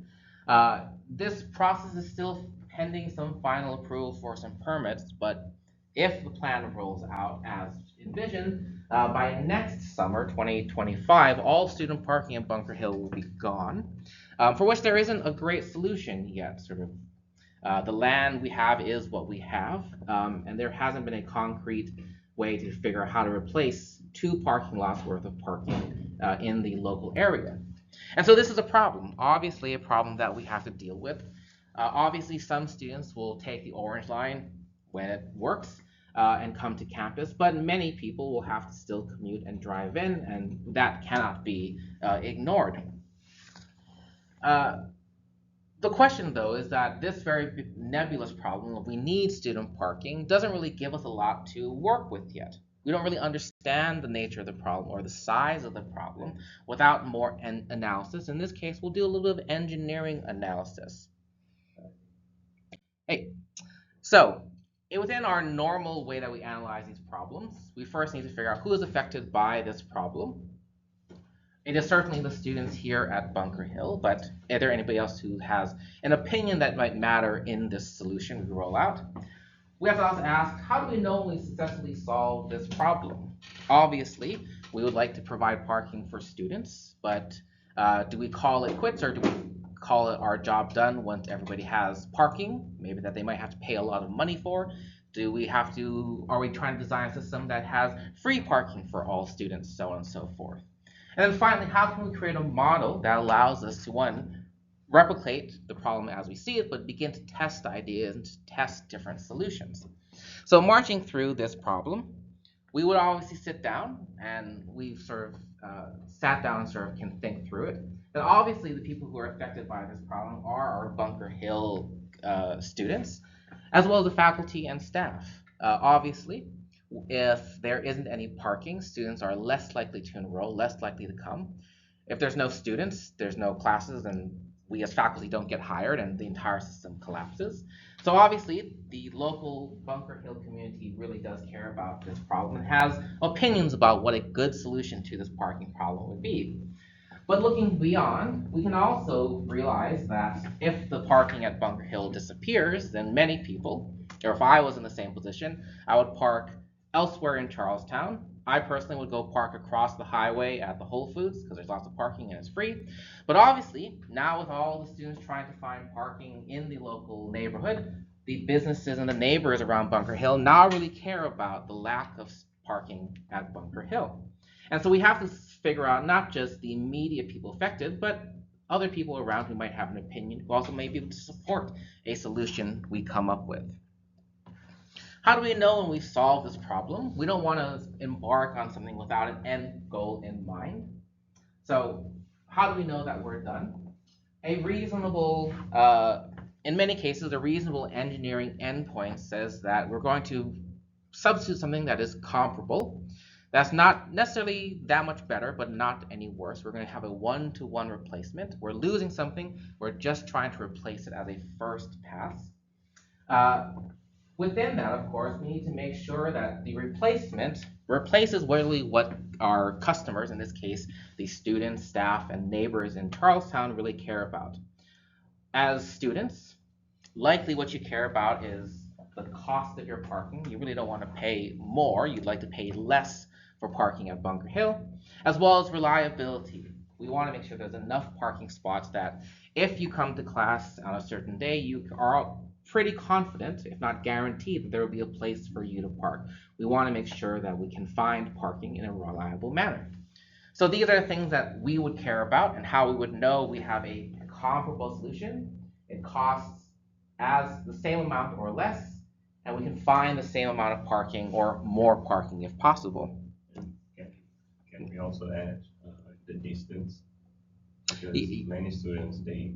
This process is still pending some final approval for some permits, but if the plan rolls out as envisioned, by next summer, 2025, all student parking in Bunker Hill will be gone, for which there isn't a great solution yet. The land we have is what we have, and there hasn't been a concrete way to figure out how to replace 2 parking lots worth of parking in the local area. And so this is a problem, obviously a problem that we have to deal with. Obviously, some students will take the Orange Line when it works and come to campus, but many people will have to still commute and drive in, and that cannot be ignored. The question, though, is that this very nebulous problem of we need student parking doesn't really give us a lot to work with yet. We don't really understand the nature of the problem or the size of the problem without more analysis. In this case, we'll do a little bit of engineering analysis. Hey, so within our normal way that we analyze these problems, we first need to figure out who is affected by this problem. It is certainly the students here at Bunker Hill, but is there anybody else who has an opinion that might matter in this solution we roll out? We have to also ask, how do we know we successfully solve this problem? Obviously, we would like to provide parking for students, but do we call it quits, or do we call it our job done once everybody has parking, maybe that they might have to pay a lot of money for? Are we trying to design a system that has free parking for all students, so on and so forth? And then finally, how can we create a model that allows us to, one, replicate the problem as we see it, but begin to test ideas and to test different solutions? So marching through this problem, we would obviously sit down, and we've sort of sat down and sort of can think through it. And obviously the people who are affected by this problem are our Bunker Hill students, as well as the faculty and staff. Obviously, if there isn't any parking, students are less likely to enroll, less likely to come. If there's no students, there's no classes, and we as faculty don't get hired, and the entire system collapses. So obviously, the local Bunker Hill community really does care about this problem and has opinions about what a good solution to this parking problem would be. But looking beyond, we can also realize that if the parking at Bunker Hill disappears, then many people, or if I was in the same position, I would park elsewhere in Charlestown. I personally would go park across the highway at the Whole Foods because there's lots of parking and it's free. But obviously, now with all the students trying to find parking in the local neighborhood, the businesses and the neighbors around Bunker Hill now really care about the lack of parking at Bunker Hill. And so we have to figure out not just the immediate people affected, but other people around who might have an opinion, who also may be able to support a solution we come up with. How do we know when we solve this problem? We don't want to embark on something without an end goal in mind. So how do we know that we're done? A reasonable, in many cases, a reasonable engineering endpoint says that we're going to substitute something that is comparable. That's not necessarily that much better, but not any worse. We're going to have a one-to-one replacement. We're losing something. We're just trying to replace it as a first pass. Within that, of course, we need to make sure that the replacement replaces really what our customers, in this case, the students, staff, and neighbors in Charlestown really care about. As students, likely what you care about is the cost of your parking. You really don't want to pay more. You'd like to pay less for parking at Bunker Hill, as well as reliability. We want to make sure there's enough parking spots that if you come to class on a certain day, you are pretty confident, if not guaranteed, that there will be a place for you to park. We want to make sure that we can find parking in a reliable manner. So these are things that we would care about and how we would know we have a comparable solution. It costs as the same amount or less, and we can find the same amount of parking or more parking if possible. Can we also add the distance? Because many students, they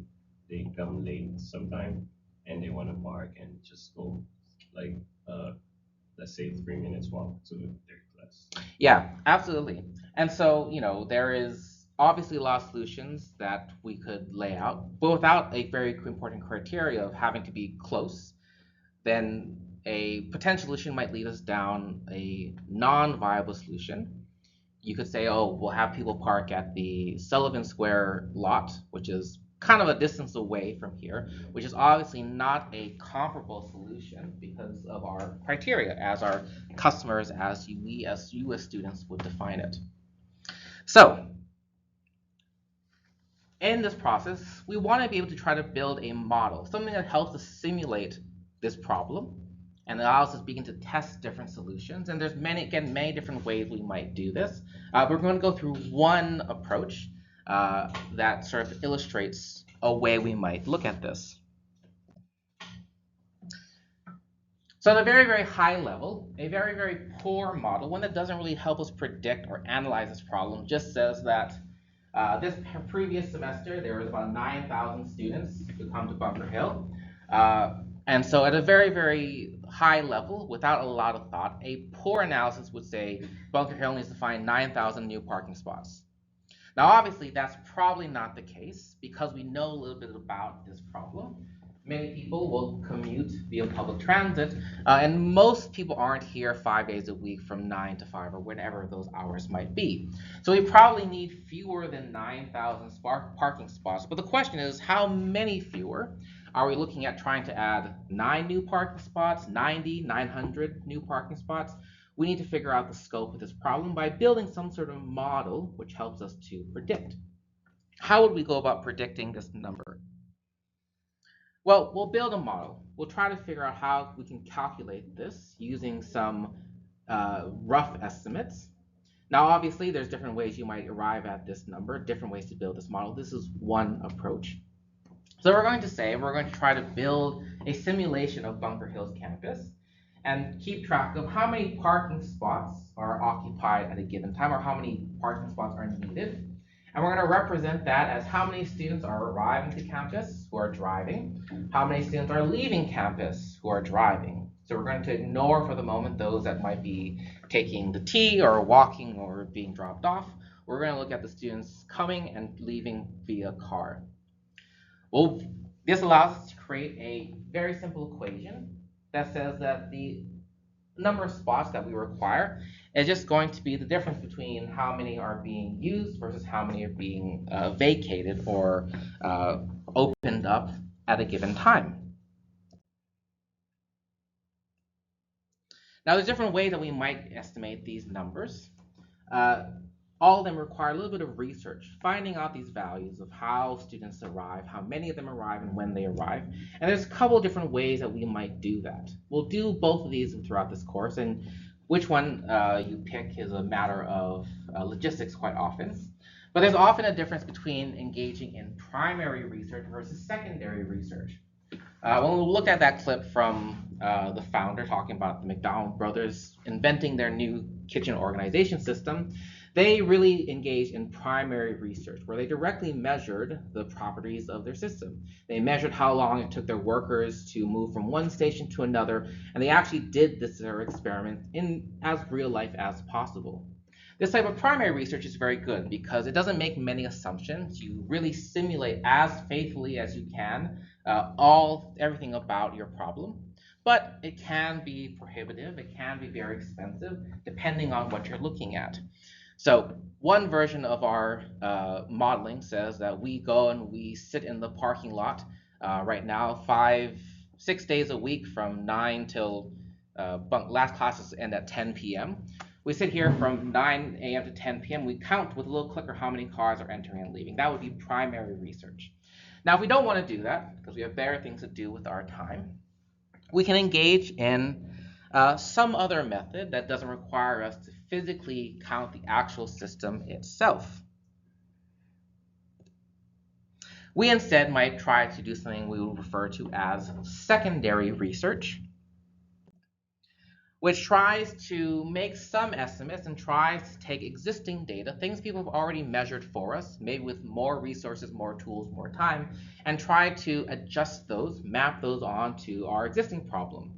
come late sometime and they want to park and just go like let's say 3 minutes walk to their class. Yeah, absolutely. And so, there is obviously a lot of solutions that we could lay out, but without a very important criteria of having to be close, then a potential solution might lead us down a non-viable solution. You could say, oh, we'll have people park at the Sullivan Square lot, which is kind of a distance away from here, which is obviously not a comparable solution because of our criteria as our customers, as you as students would define it. So in this process, we want to be able to try to build a model, something that helps us simulate this problem and allows us to begin to test different solutions. And there's many different ways we might do this. We're going to go through one approach that sort of illustrates a way we might look at this. So at a very, very high level, a very, very poor model, one that doesn't really help us predict or analyze this problem, just says that this previous semester, there was about 9,000 students who come to Bunker Hill. And so at a very, very high level, without a lot of thought, a poor analysis would say Bunker Hill needs to find 9,000 new parking spots. Now, obviously, that's probably not the case because we know a little bit about this problem. Many people will commute via public transit, and most people aren't here 5 days a week from 9 to 5 or whatever those hours might be. So we probably need fewer than 9,000 parking spots. But the question is, how many fewer? Are we looking at trying to add 9 new parking spots, 90, 900 new parking spots? We need to figure out the scope of this problem by building some sort of model which helps us to predict. How would we go about predicting this number? Well, we'll build a model. We'll try to figure out how we can calculate this using some rough estimates. Now, obviously, there's different ways you might arrive at this number, different ways to build this model. This is one approach. So we're going to try to build a simulation of Bunker Hill's campus and keep track of how many parking spots are occupied at a given time or how many parking spots are needed. And we're going to represent that as how many students are arriving to campus who are driving, how many students are leaving campus who are driving. So we're going to ignore for the moment those that might be taking the T or walking or being dropped off. We're going to look at the students coming and leaving via car. Well, this allows us to create a very simple equation that says that the number of spots that we require is just going to be the difference between how many are being used versus how many are being vacated or opened up at a given time. Now, there's different ways that we might estimate these numbers. All of them require a little bit of research, finding out these values of how students arrive, how many of them arrive, and when they arrive. And there's a couple of different ways that we might do that. We'll do both of these throughout this course, and which one you pick is a matter of logistics quite often. But there's often a difference between engaging in primary research versus secondary research. When we look at that clip from the founder talking about the McDonald brothers inventing their new kitchen organization system, they really engaged in primary research where they directly measured the properties of their system. They measured how long it took their workers to move from one station to another, and they actually did this experiment in as real life as possible. This type of primary research is very good because it doesn't make many assumptions. You really simulate as faithfully as you can everything about your problem. But it can be prohibitive, it can be very expensive, depending on what you're looking at. So one version of our modeling says that we go and we sit in the parking lot right now 6 days a week from 9 till last classes end at 10 p.m. We sit here from 9 a.m. to 10 p.m. We count with a little clicker how many cars are entering and leaving. That would be primary research. Now, if we don't want to do that, because we have better things to do with our time, we can engage in some other method that doesn't require us to physically count the actual system itself. We instead might try to do something we will refer to as secondary research, which tries to make some estimates and tries to take existing data, things people have already measured for us, maybe with more resources, more tools, more time, and try to adjust those, map those onto our existing problem.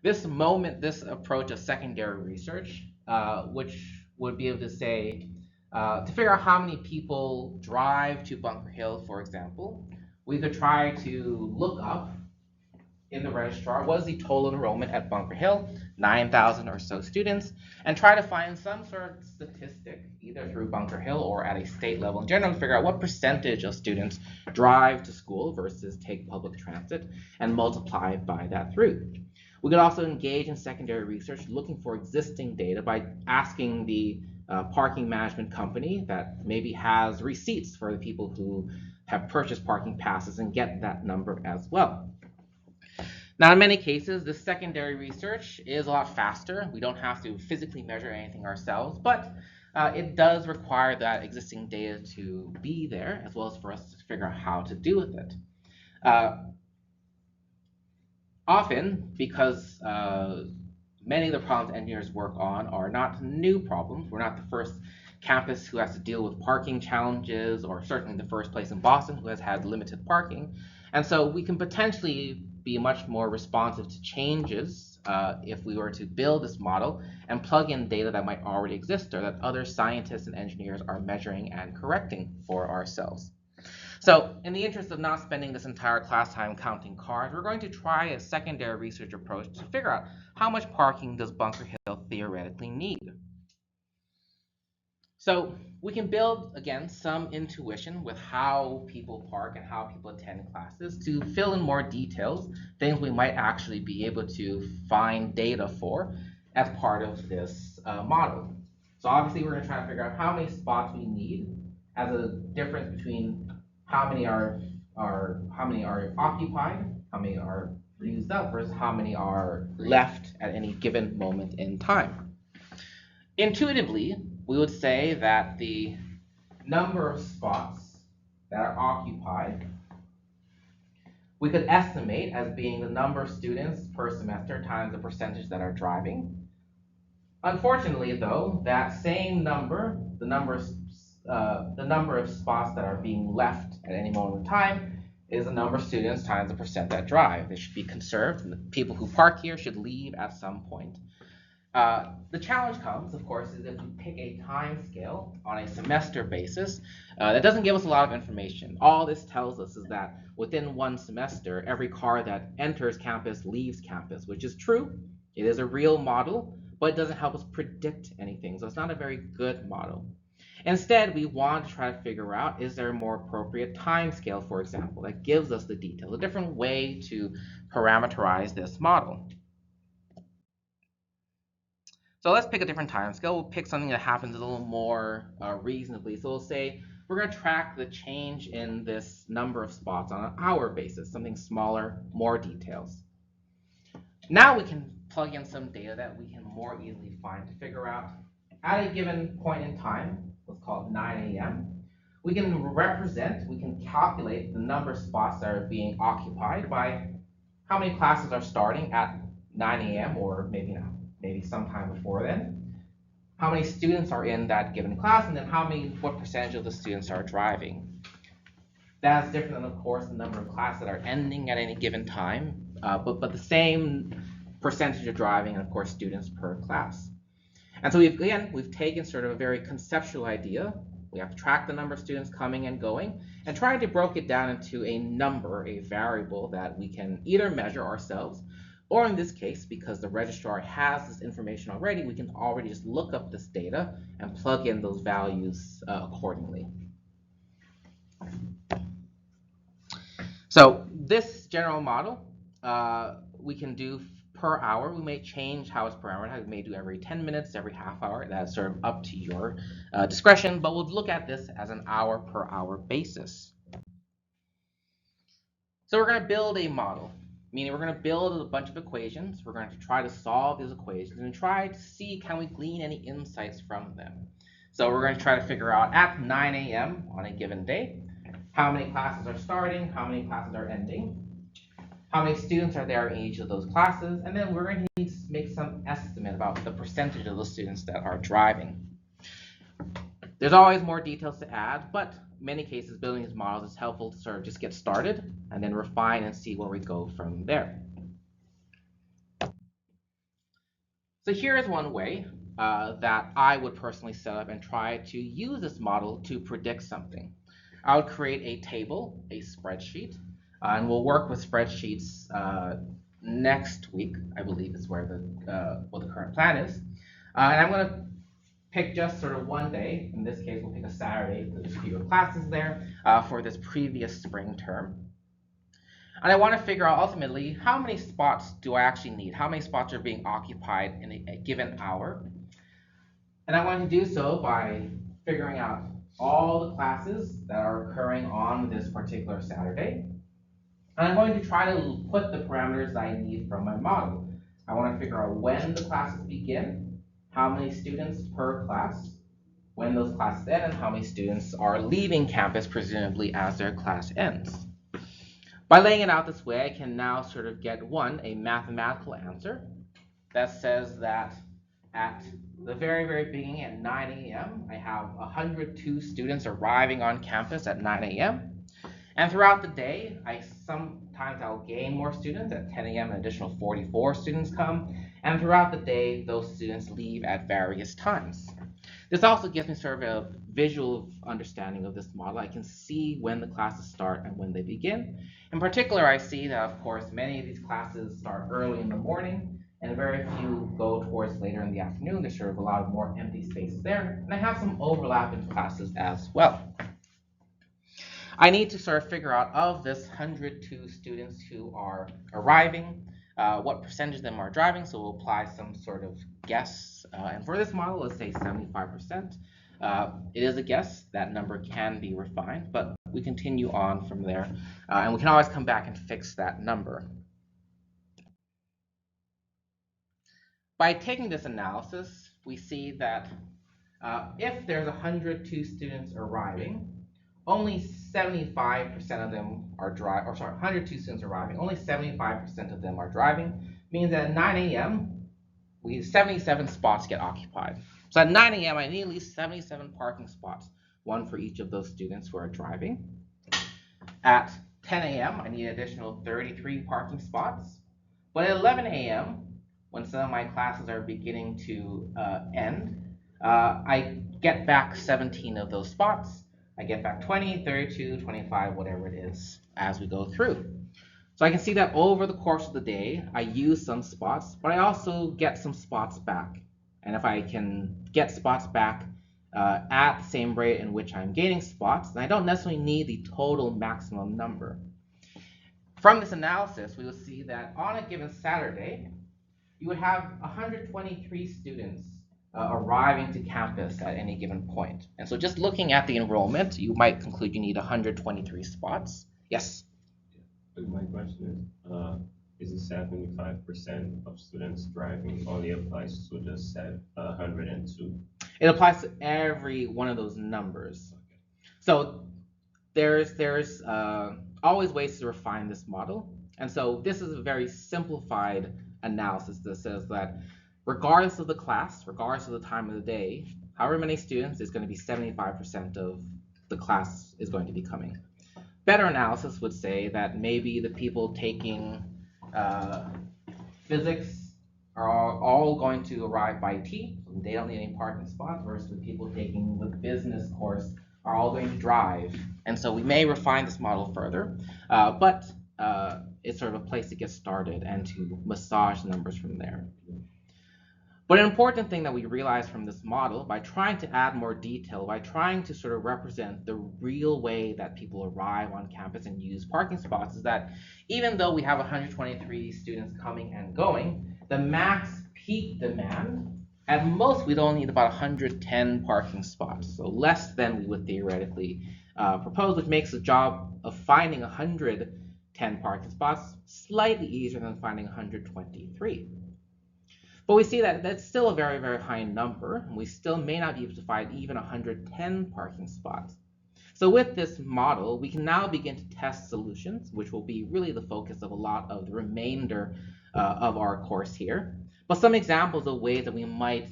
This approach of secondary research, which would be able to say, to figure out how many people drive to Bunker Hill, for example, we could try to look up in the registrar, what is the total enrollment at Bunker Hill, 9,000 or so students, and try to find some sort of statistic, either through Bunker Hill or at a state level in general, to figure out what percentage of students drive to school versus take public transit, and multiply by that through. We could also engage in secondary research, looking for existing data by asking the parking management company that maybe has receipts for the people who have purchased parking passes and get that number as well. Now, in many cases, this secondary research is a lot faster. We don't have to physically measure anything ourselves, but it does require that existing data to be there, as well as for us to figure out how to deal with it. Often, because many of the problems engineers work on are not new problems. We're not the first campus who has to deal with parking challenges, or certainly the first place in Boston who has had limited parking. And so we can potentially be much more responsive to changes if we were to build this model and plug in data that might already exist or that other scientists and engineers are measuring and correcting for ourselves. So in the interest of not spending this entire class time counting cars, we're going to try a secondary research approach to figure out how much parking does Bunker Hill theoretically need. So we can build, again, some intuition with how people park and how people attend classes to fill in more details, things we might actually be able to find data for as part of this model. So obviously we're going to try to figure out how many spots we need as a difference between how many are occupied, how many are used up, versus how many are left at any given moment in time. Intuitively, we would say that the number of spots that are occupied, we could estimate as being the number of students per semester times the percentage that are driving. Unfortunately, though, that same number, the number of spots that are being left at any moment in time, is the number of students times the percent that drive. They should be conserved, and the people who park here should leave at some point. The challenge comes, of course, is if we pick a time scale on a semester basis, that doesn't give us a lot of information. All this tells us is that within one semester, every car that enters campus leaves campus, which is true. It is a real model, but it doesn't help us predict anything, so it's not a very good model. Instead, we want to try to figure out, is there a more appropriate time scale, for example, that gives us the details, a different way to parameterize this model. So let's pick a different time scale. We'll pick something that happens a little more reasonably. So we'll say we're going to track the change in this number of spots on an hour basis, something smaller, more details. Now we can plug in some data that we can more easily find to figure out at a given point in time, let's call it 9 a.m., we can calculate the number of spots that are being occupied by how many classes are starting at 9 a.m. or maybe sometime before then, how many students are in that given class, and then what percentage of the students are driving. That's different than, of course, the number of classes that are ending at any given time, but the same percentage of driving, and of course, students per class. And so we've taken sort of a very conceptual idea. We have to track the number of students coming and going, and try to break it down into a number, a variable that we can either measure ourselves, or in this case, because the registrar has this information already, we can already just look up this data and plug in those values accordingly. So this general model, we can do per hour. We may change how it's per hour. We may do every 10 minutes, every half hour. That's sort of up to your discretion, but we'll look at this as an hour per hour basis. So we're going to build a model, meaning we're going to build a bunch of equations. We're going to try to solve these equations and try to see, can we glean any insights from them. So we're going to try to figure out at 9 a.m. on a given day, how many classes are starting, how many classes are ending, how many students are there in each of those classes, and then we're going to need to make some estimate about the percentage of those students that are driving. There's always more details to add, but in many cases, building these models is helpful to sort of just get started and then refine and see where we go from there. So here's one way that I would personally set up and try to use this model to predict something. I would create a table, a spreadsheet, And we'll work with spreadsheets next week, I believe is where what the current plan is. And I'm going to pick just sort of one day. In this case, we'll pick a Saturday because there's fewer classes there for this previous spring term. And I want to figure out ultimately how many spots do I actually need? How many spots are being occupied in a given hour? And I want to do so by figuring out all the classes that are occurring on this particular Saturday. And I'm going to try to put the parameters that I need from my model. I want to figure out when the classes begin, how many students per class, when those classes end, and how many students are leaving campus, presumably as their class ends. By laying it out this way, I can now sort of get a mathematical answer that says that at the very, very beginning at 9 a.m., I have 102 students arriving on campus at 9 a.m. And throughout the day, sometimes I'll gain more students. At 10 a.m., an additional 44 students come. And throughout the day, those students leave at various times. This also gives me sort of a visual understanding of this model. I can see when the classes start and when they begin. In particular, I see that, of course, many of these classes start early in the morning, and very few go towards later in the afternoon. There's sort of a lot of more empty spaces there. And I have some overlap in classes as well. I need to sort of figure out of this 102 students who are arriving, what percentage of them are driving. So we'll apply some sort of guess. And for this model, let's say 75%. It is a guess. That number can be refined, but we continue on from there. And we can always come back and fix that number. By taking this analysis, we see that if there's 102 students arriving, only 75% of them are 102 students arriving, only 75% of them are driving, means that at 9 a.m., 77 spots get occupied. So at 9 a.m., I need at least 77 parking spots, one for each of those students who are driving. At 10 a.m., I need an additional 33 parking spots. But at 11 a.m., when some of my classes are beginning to end, I get back 17 of those spots. I get back 20, 32, 25, whatever it is, as we go through. So I can see that over the course of the day, I use some spots, but I also get some spots back. And if I can get spots back at the same rate in which I'm gaining spots, then I don't necessarily need the total maximum number. From this analysis, we will see that on a given Saturday, you would have 123 students arriving to campus at any given point. And so just looking at the enrollment, you might conclude you need 123 spots. Yes? But my question is the 75% of students driving only applies to the 102? It applies to every one of those numbers. So there's always ways to refine this model. And so this is a very simplified analysis that says that regardless of the class, regardless of the time of the day, however many students is going to be 75% of the class is going to be coming. Better analysis would say that maybe the people taking physics are all going to arrive by T, so they don't need any parking spots, versus the people taking the business course are all going to drive. And so we may refine this model further, but it's sort of a place to get started and to massage numbers from there. But an important thing that we realize from this model, by trying to add more detail, by trying to sort of represent the real way that people arrive on campus and use parking spots, is that even though we have 123 students coming and going, the max peak demand, at most we'd only need about 110 parking spots, so less than we would theoretically propose, which makes the job of finding 110 parking spots slightly easier than finding 123. But we see that that's still a very, very high number, and we still may not be able to find even 110 parking spots. So with this model, we can now begin to test solutions, which will be really the focus of a lot of the remainder of our course here. But some examples of ways that we might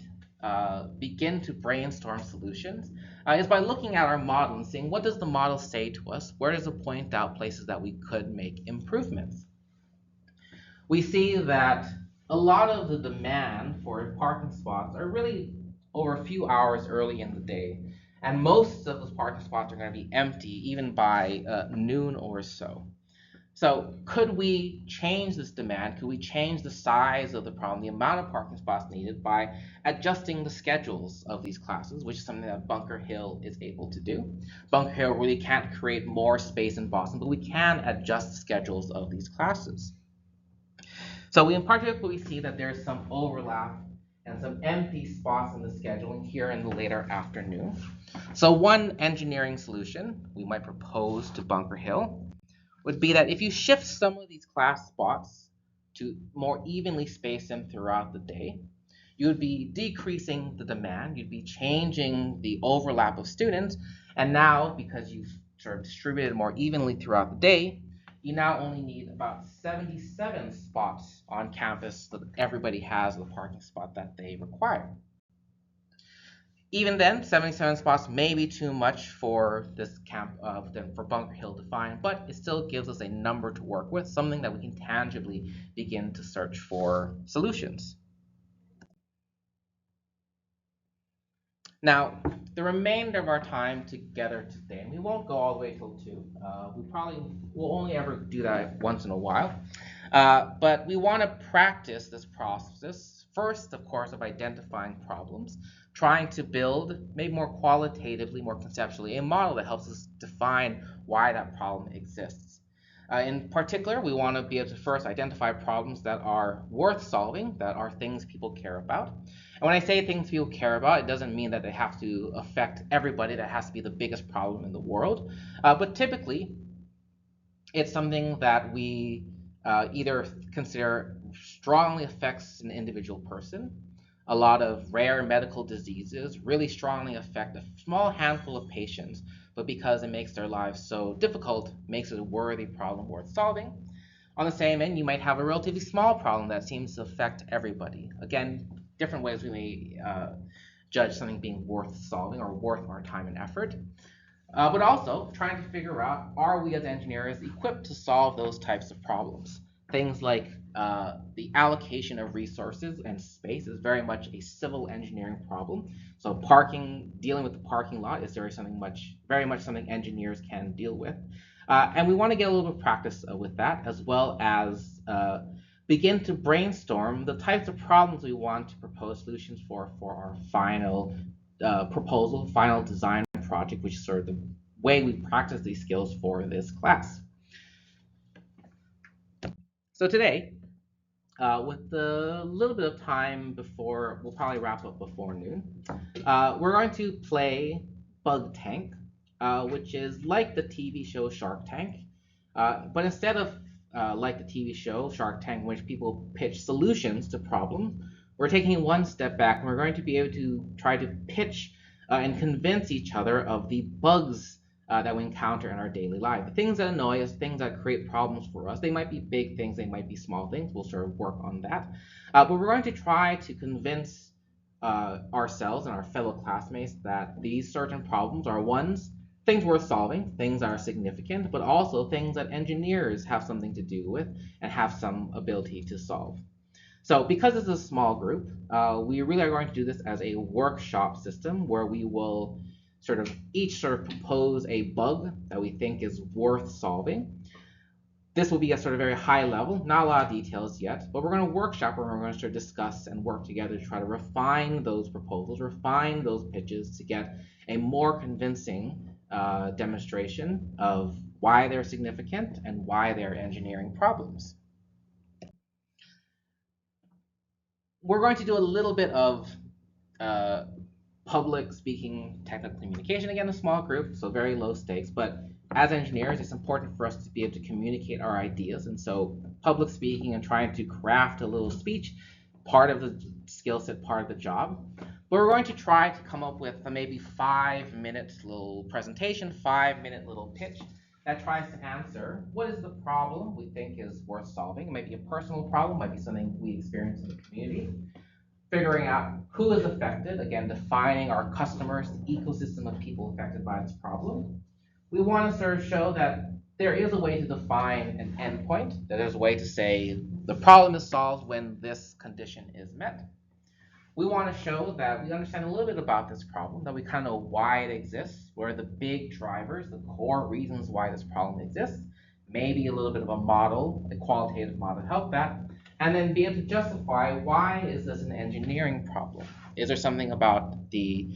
begin to brainstorm solutions is by looking at our model and seeing what does the model say to us, where does it point out places that we could make improvements. We see that a lot of the demand for parking spots are really over a few hours early in the day. And most of those parking spots are going to be empty even by noon or so. So could we change this demand? Could we change the size of the problem, the amount of parking spots needed by adjusting the schedules of these classes, which is something that Bunker Hill is able to do. Bunker Hill really can't create more space in Boston, but we can adjust the schedules of these classes. So in particular, we see that there's some overlap and some empty spots in the scheduling here in the later afternoon. So one engineering solution we might propose to Bunker Hill would be that if you shift some of these class spots to more evenly space them throughout the day, you would be decreasing the demand, you'd be changing the overlap of students, and now, because you've sort of distributed more evenly throughout the day, you now only need about 77 spots on campus so that everybody has the parking spot that they require. Even then, 77 spots may be too much for this for Bunker Hill to find, but it still gives us a number to work with, something that we can tangibly begin to search for solutions. Now, the remainder of our time together today, and we won't go all the way till 2. We probably will only ever do that once in a while. But we want to practice this process, first, of course, of identifying problems, trying to build, maybe more qualitatively, more conceptually, a model that helps us define why that problem exists. In particular, we want to be able to first identify problems that are worth solving, that are things people care about. And when I say things people care about, it doesn't mean that they have to affect everybody, that has to be the biggest problem in the world. But typically, it's something that we either consider strongly affects an individual person. A lot of rare medical diseases really strongly affect a small handful of patients, but because it makes their lives so difficult, makes it a worthy problem worth solving. On the same end, you might have a relatively small problem that seems to affect everybody. Again, different ways we may judge something being worth solving or worth our time and effort. But also trying to figure out, are we as engineers equipped to solve those types of problems? Things like the allocation of resources and space is very much a civil engineering problem. So dealing with the parking lot is very much something engineers can deal with. And we want to get a little bit of practice with that, as well as begin to brainstorm the types of problems we want to propose solutions for our final proposal, final design project, which is sort of the way we practice these skills for this class. So today, with a little bit of time before, we'll probably wrap up before noon, we're going to play Bug Tank, which is like the TV show Shark Tank, but instead of like the TV show Shark Tank, in which people pitch solutions to problems, we're taking one step back, and we're going to be able to try to pitch and convince each other of the bugs that we encounter in our daily life. The things that annoy us, things that create problems for us. They might be big things, they might be small things. We'll sort of work on that. But we're going to try to convince ourselves and our fellow classmates that these certain problems are things worth solving, things that are significant, but also things that engineers have something to do with and have some ability to solve. So because this is a small group, we really are going to do this as a workshop system where we will each propose a bug that we think is worth solving. This will be a very high level, not a lot of details yet, but we're going to workshop where we're going to discuss and work together to try to refine those proposals, refine those pitches to get a more convincing demonstration of why they're significant and why they're engineering problems. We're going to do a little bit of public speaking, technical communication. Again, a small group, so very low stakes, but as engineers, it's important for us to be able to communicate our ideas. And so public speaking and trying to craft a little speech, part of the skill set, part of the job. But we're going to try to come up with a maybe 5-minute little presentation, 5-minute little pitch that tries to answer what is the problem we think is worth solving. It might be a personal problem, it might be something we experience in the community. Figuring out who is affected, again, defining our customers, the ecosystem of people affected by this problem. We want to show that there is a way to define an endpoint, that there's a way to say the problem is solved when this condition is met. We want to show that we understand a little bit about this problem, that we kind of know why it exists, what are the big drivers, the core reasons why this problem exists. maybe a little bit of a model, a qualitative model to help that, and then be able to justify why is this an engineering problem? Is there something about the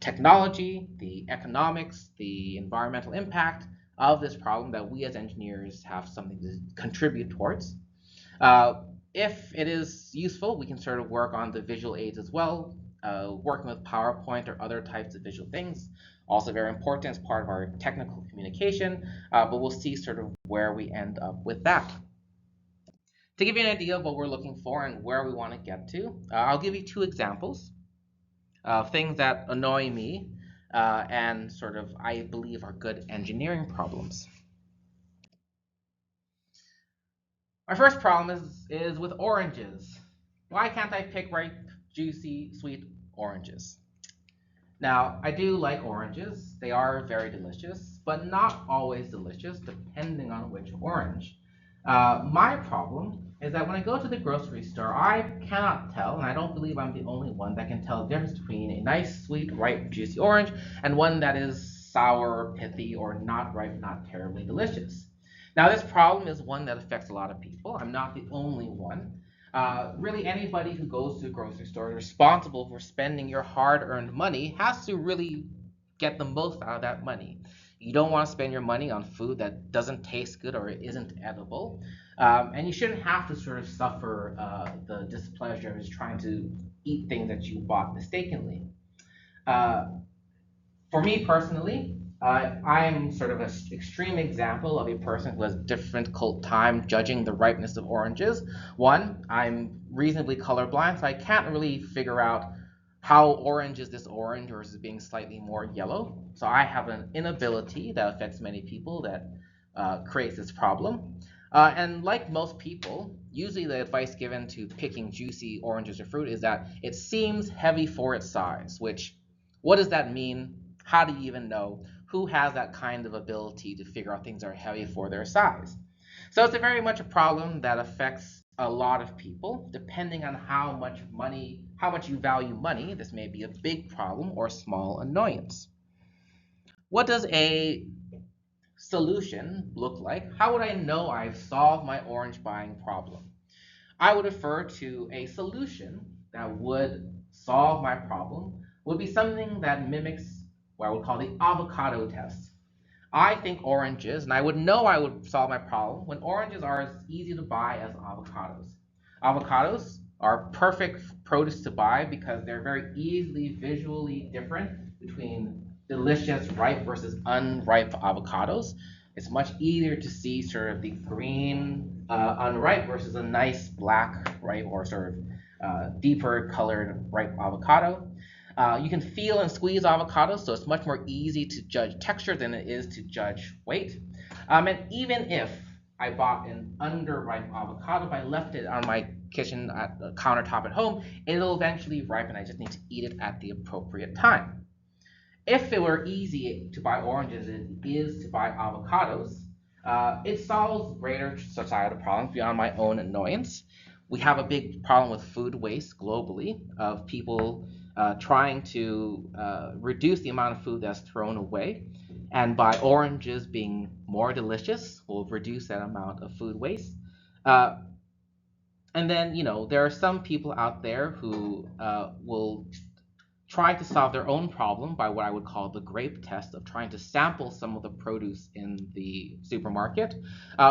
technology, the economics, the environmental impact of this problem that we as engineers have something to contribute towards? If it is useful, we can sort of work on the visual aids as well, working with PowerPoint or other types of visual things. Also very important as part of our technical communication, but we'll see sort of where we end up with that. To give you an idea of what we're looking for and where we want to get to, I'll give you two examples of things that annoy me and sort of I believe are good engineering problems. My first problem is with oranges. Why can't I pick ripe, juicy, sweet oranges? Now, I do like oranges. They are very delicious, but not always delicious depending on which orange. My problem is that when I go to the grocery store, I cannot tell, and I don't believe I'm the only one that can tell the difference between a nice, sweet, ripe, juicy orange and one that is sour, pithy, or not ripe, not terribly delicious. Now, this problem is one that affects a lot of people. I'm not the only one. Really, anybody who goes to a grocery store is responsible for spending your hard-earned money has to really get the most out of that money. You don't want to spend your money on food that doesn't taste good or isn't edible. And you shouldn't have to sort of suffer the displeasure of just trying to eat things that you bought mistakenly. For me personally, I am sort of an extreme example of a person who has difficult time judging the ripeness of oranges. One, I'm reasonably colorblind, so I can't really figure out how orange is this orange versus being slightly more yellow. So I have an inability that affects many people that creates this problem. And like most people, usually the advice given to picking juicy oranges or fruit is that it seems heavy for its size, which, what does that mean? How do you even know? Who has that kind of ability to figure out things are heavy for their size? So it's very much a problem that affects a lot of people, depending on how much you value money. This may be a big problem or a small annoyance. What does a solution look like? How would I know I've solved my orange buying problem? I would refer to a solution that would solve my problem, would be something that mimics what I would call the avocado test. I think oranges, and I would know I would solve my problem when oranges are as easy to buy as avocados. Avocados are perfect produce to buy because they're very easily visually different between delicious ripe versus unripe avocados. It's much easier to see sort of the green unripe versus a nice black ripe or sort of deeper colored ripe avocado. You can feel and squeeze avocados, so it's much more easy to judge texture than it is to judge weight. And even if I bought an underripe avocado, if I left it on my kitchen countertop at home, it'll eventually ripen. I just need to eat it at the appropriate time. If it were easy to buy oranges as it is to buy avocados, it solves greater societal problems beyond my own annoyance. We have a big problem with food waste globally of people trying to reduce the amount of food that's thrown away. And by oranges being more delicious, will reduce that amount of food waste. And then, there are some people out there who will try to solve their own problem by what I would call the grape test of trying to sample some of the produce in the supermarket,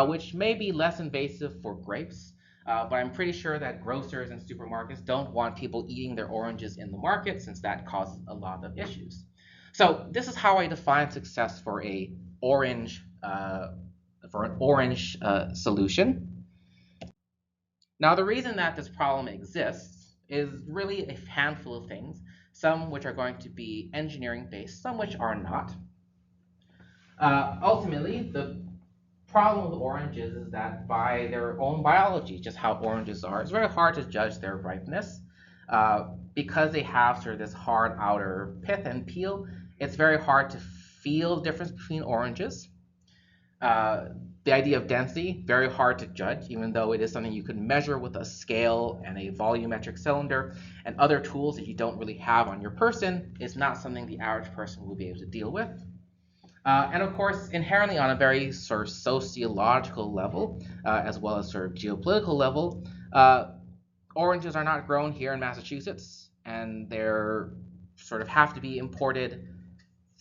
which may be less invasive for grapes. But I'm pretty sure that grocers and supermarkets don't want people eating their oranges in the market since that causes a lot of issues. So this is how I define success for an orange solution. Now the reason that this problem exists is really a handful of things, some which are going to be engineering based, some which are not. Ultimately, the problem with oranges is that by their own biology, just how oranges are, it's very hard to judge their ripeness. Because they have sort of this hard outer pith and peel, it's very hard to feel the difference between oranges. The idea of density, very hard to judge, even though it is something you could measure with a scale and a volumetric cylinder and other tools that you don't really have on your person. It's not something the average person will be able to deal with. And of course, inherently on a very sort of sociological level, as well as sort of geopolitical level, oranges are not grown here in Massachusetts, and they're sort of have to be imported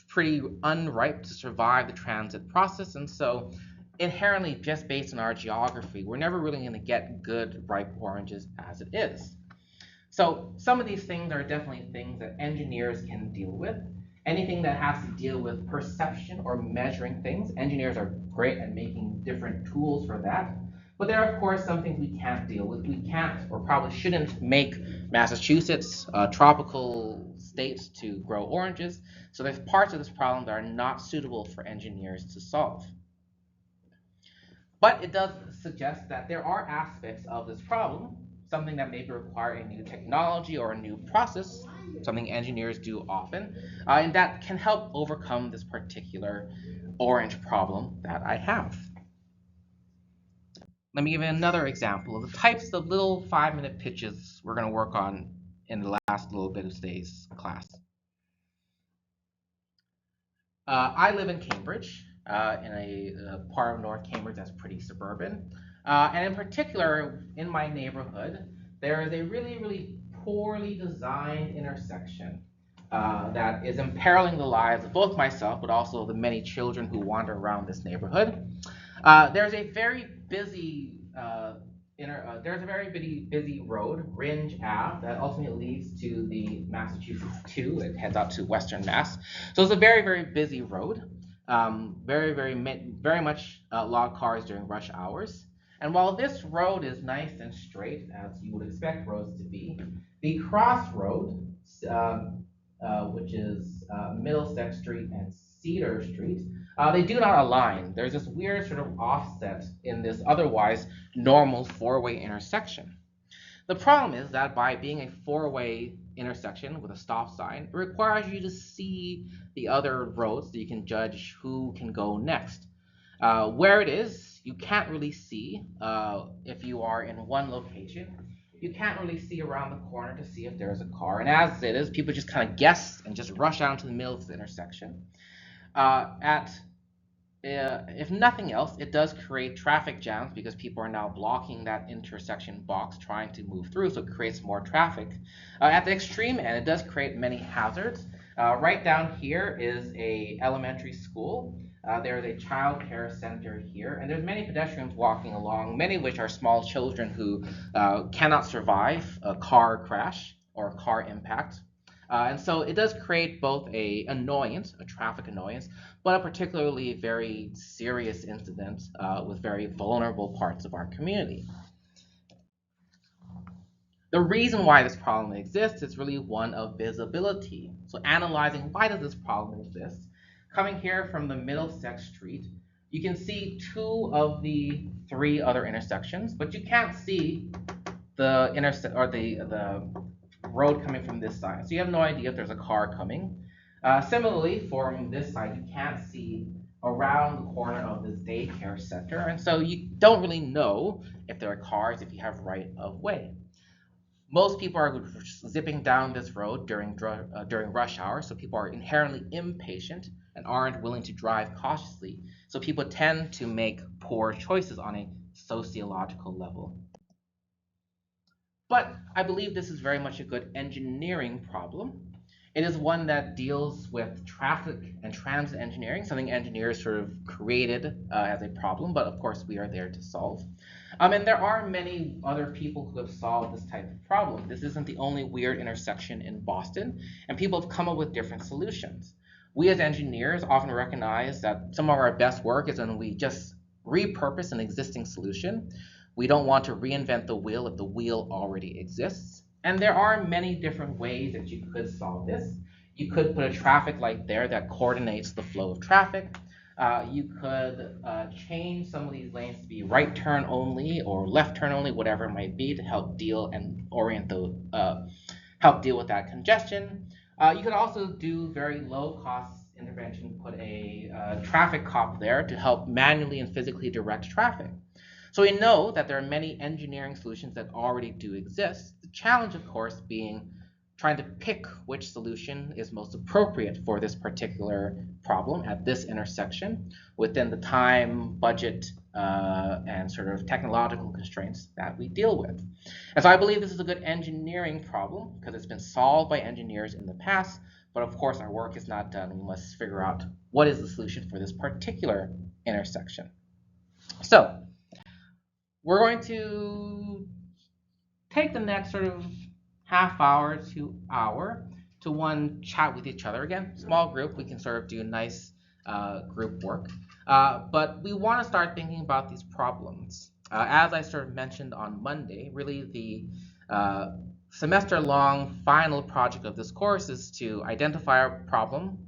pretty unripe to survive the transit process. And so inherently, just based on our geography, we're never really going to get good ripe oranges as it is. So some of these things are definitely things that engineers can deal with. Anything that has to deal with perception or measuring things, engineers are great at making different tools for that. But there are, of course, some things we can't deal with. We can't or probably shouldn't make Massachusetts a tropical state to grow oranges. So there's parts of this problem that are not suitable for engineers to solve. But it does suggest that there are aspects of this problem, something that maybe require a new technology or a new process, something engineers do often, and that can help overcome this particular orange problem that I have. Let me give you another example of the types of little 5-minute pitches we're going to work on in the last little bit of today's class. I live in Cambridge, in a part of North Cambridge that's pretty suburban. And in particular, in my neighborhood, there is a really, really poorly designed intersection that is imperiling the lives of both myself, but also the many children who wander around this neighborhood. There's a very busy busy road, Ringe Ave, that ultimately leads to the Massachusetts 2. It heads out to Western Mass. So it's a very, very busy road. Very much a lot of cars during rush hours. And while this road is nice and straight, as you would expect roads to be, the crossroad, which is Middlesex Street and Cedar Street, they do not align. There's this weird sort of offset in this otherwise normal four-way intersection. The problem is that by being a four-way intersection with a stop sign, it requires you to see the other roads so you can judge who can go next. Where it is, you can't really see if you are in one location. You can't really see around the corner to see if there's a car. And as it is, people just kind of guess and just rush out into the middle of the intersection. If nothing else, it does create traffic jams because people are now blocking that intersection box trying to move through, so it creates more traffic. At the extreme end, it does create many hazards. Right down here is a elementary school. There's a child care center here, and there's many pedestrians walking along, many of which are small children who cannot survive a car crash or a car impact. And so it does create both a annoyance, a traffic annoyance, but a particularly very serious incident with very vulnerable parts of our community. The reason why this problem exists is really one of visibility. So analyzing why does this problem exist, coming here from the Middlesex Street, you can see 2 of the 3 other intersections, but you can't see the road coming from this side. So you have no idea if there's a car coming. Similarly, from this side, you can't see around the corner of this daycare center, and so you don't really know if there are cars if you have right of way. Most people are zipping down this road during rush hour, so people are inherently impatient and aren't willing to drive cautiously. So people tend to make poor choices on a sociological level. But I believe this is very much a good engineering problem. It is one that deals with traffic and transit engineering, something engineers sort of created as a problem, but of course we are there to solve. And there are many other people who have solved this type of problem. This isn't the only weird intersection in Boston, and people have come up with different solutions. We as engineers often recognize that some of our best work is when we just repurpose an existing solution. We don't want to reinvent the wheel if the wheel already exists. And there are many different ways that you could solve this. You could put a traffic light there that coordinates the flow of traffic. You could change some of these lanes to be right turn only or left turn only, whatever it might be, to help deal and help deal with that congestion. You could also do very low cost intervention, put a traffic cop there to help manually and physically direct traffic. So we know that there are many engineering solutions that already do exist. The challenge, of course, being trying to pick which solution is most appropriate for this particular problem at this intersection within the time, budget, and sort of technological constraints that we deal with. And so I believe this is a good engineering problem because it's been solved by engineers in the past, but of course our work is not done. We must figure out what is the solution for this particular intersection. So we're going to take the next sort of half hour to hour to one chat with each other. Again, small group, we can sort of do nice group work. But we want to start thinking about these problems. As I sort of mentioned on Monday, really the semester-long final project of this course is to identify a problem,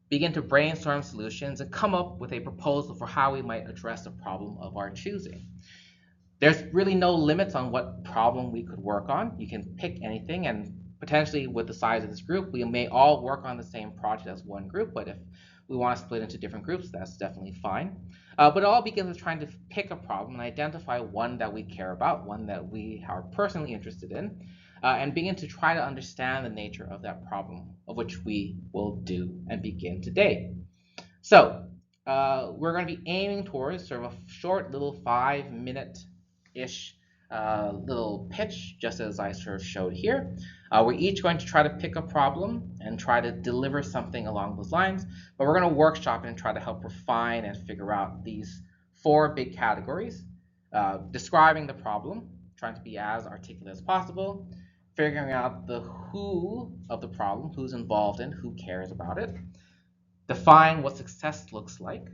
begin to brainstorm solutions, and come up with a proposal for how we might address a problem of our choosing. There's really no limits on what problem we could work on. You can pick anything, and potentially with the size of this group, we may all work on the same project as one group, but if we want to split into different groups, that's definitely fine. But it all begins with trying to pick a problem and identify one that we care about, one that we are personally interested in, and begin to try to understand the nature of that problem, of which we will do and begin today. So we're going to be aiming towards sort of a short little 5-minute-ish little pitch, just as I sort of showed here. We're each going to try to pick a problem and try to deliver something along those lines, but we're going to workshop it and try to help refine and figure out these 4 big categories. Describing the problem, trying to be as articulate as possible, figuring out the who of the problem, who's involved in, who cares about it, define what success looks like,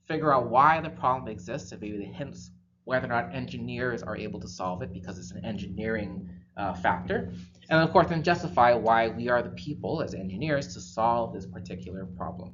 figure out why the problem exists, and maybe the hints whether or not engineers are able to solve it because it's an engineering factor, and of course then justify why we are the people as engineers to solve this particular problem.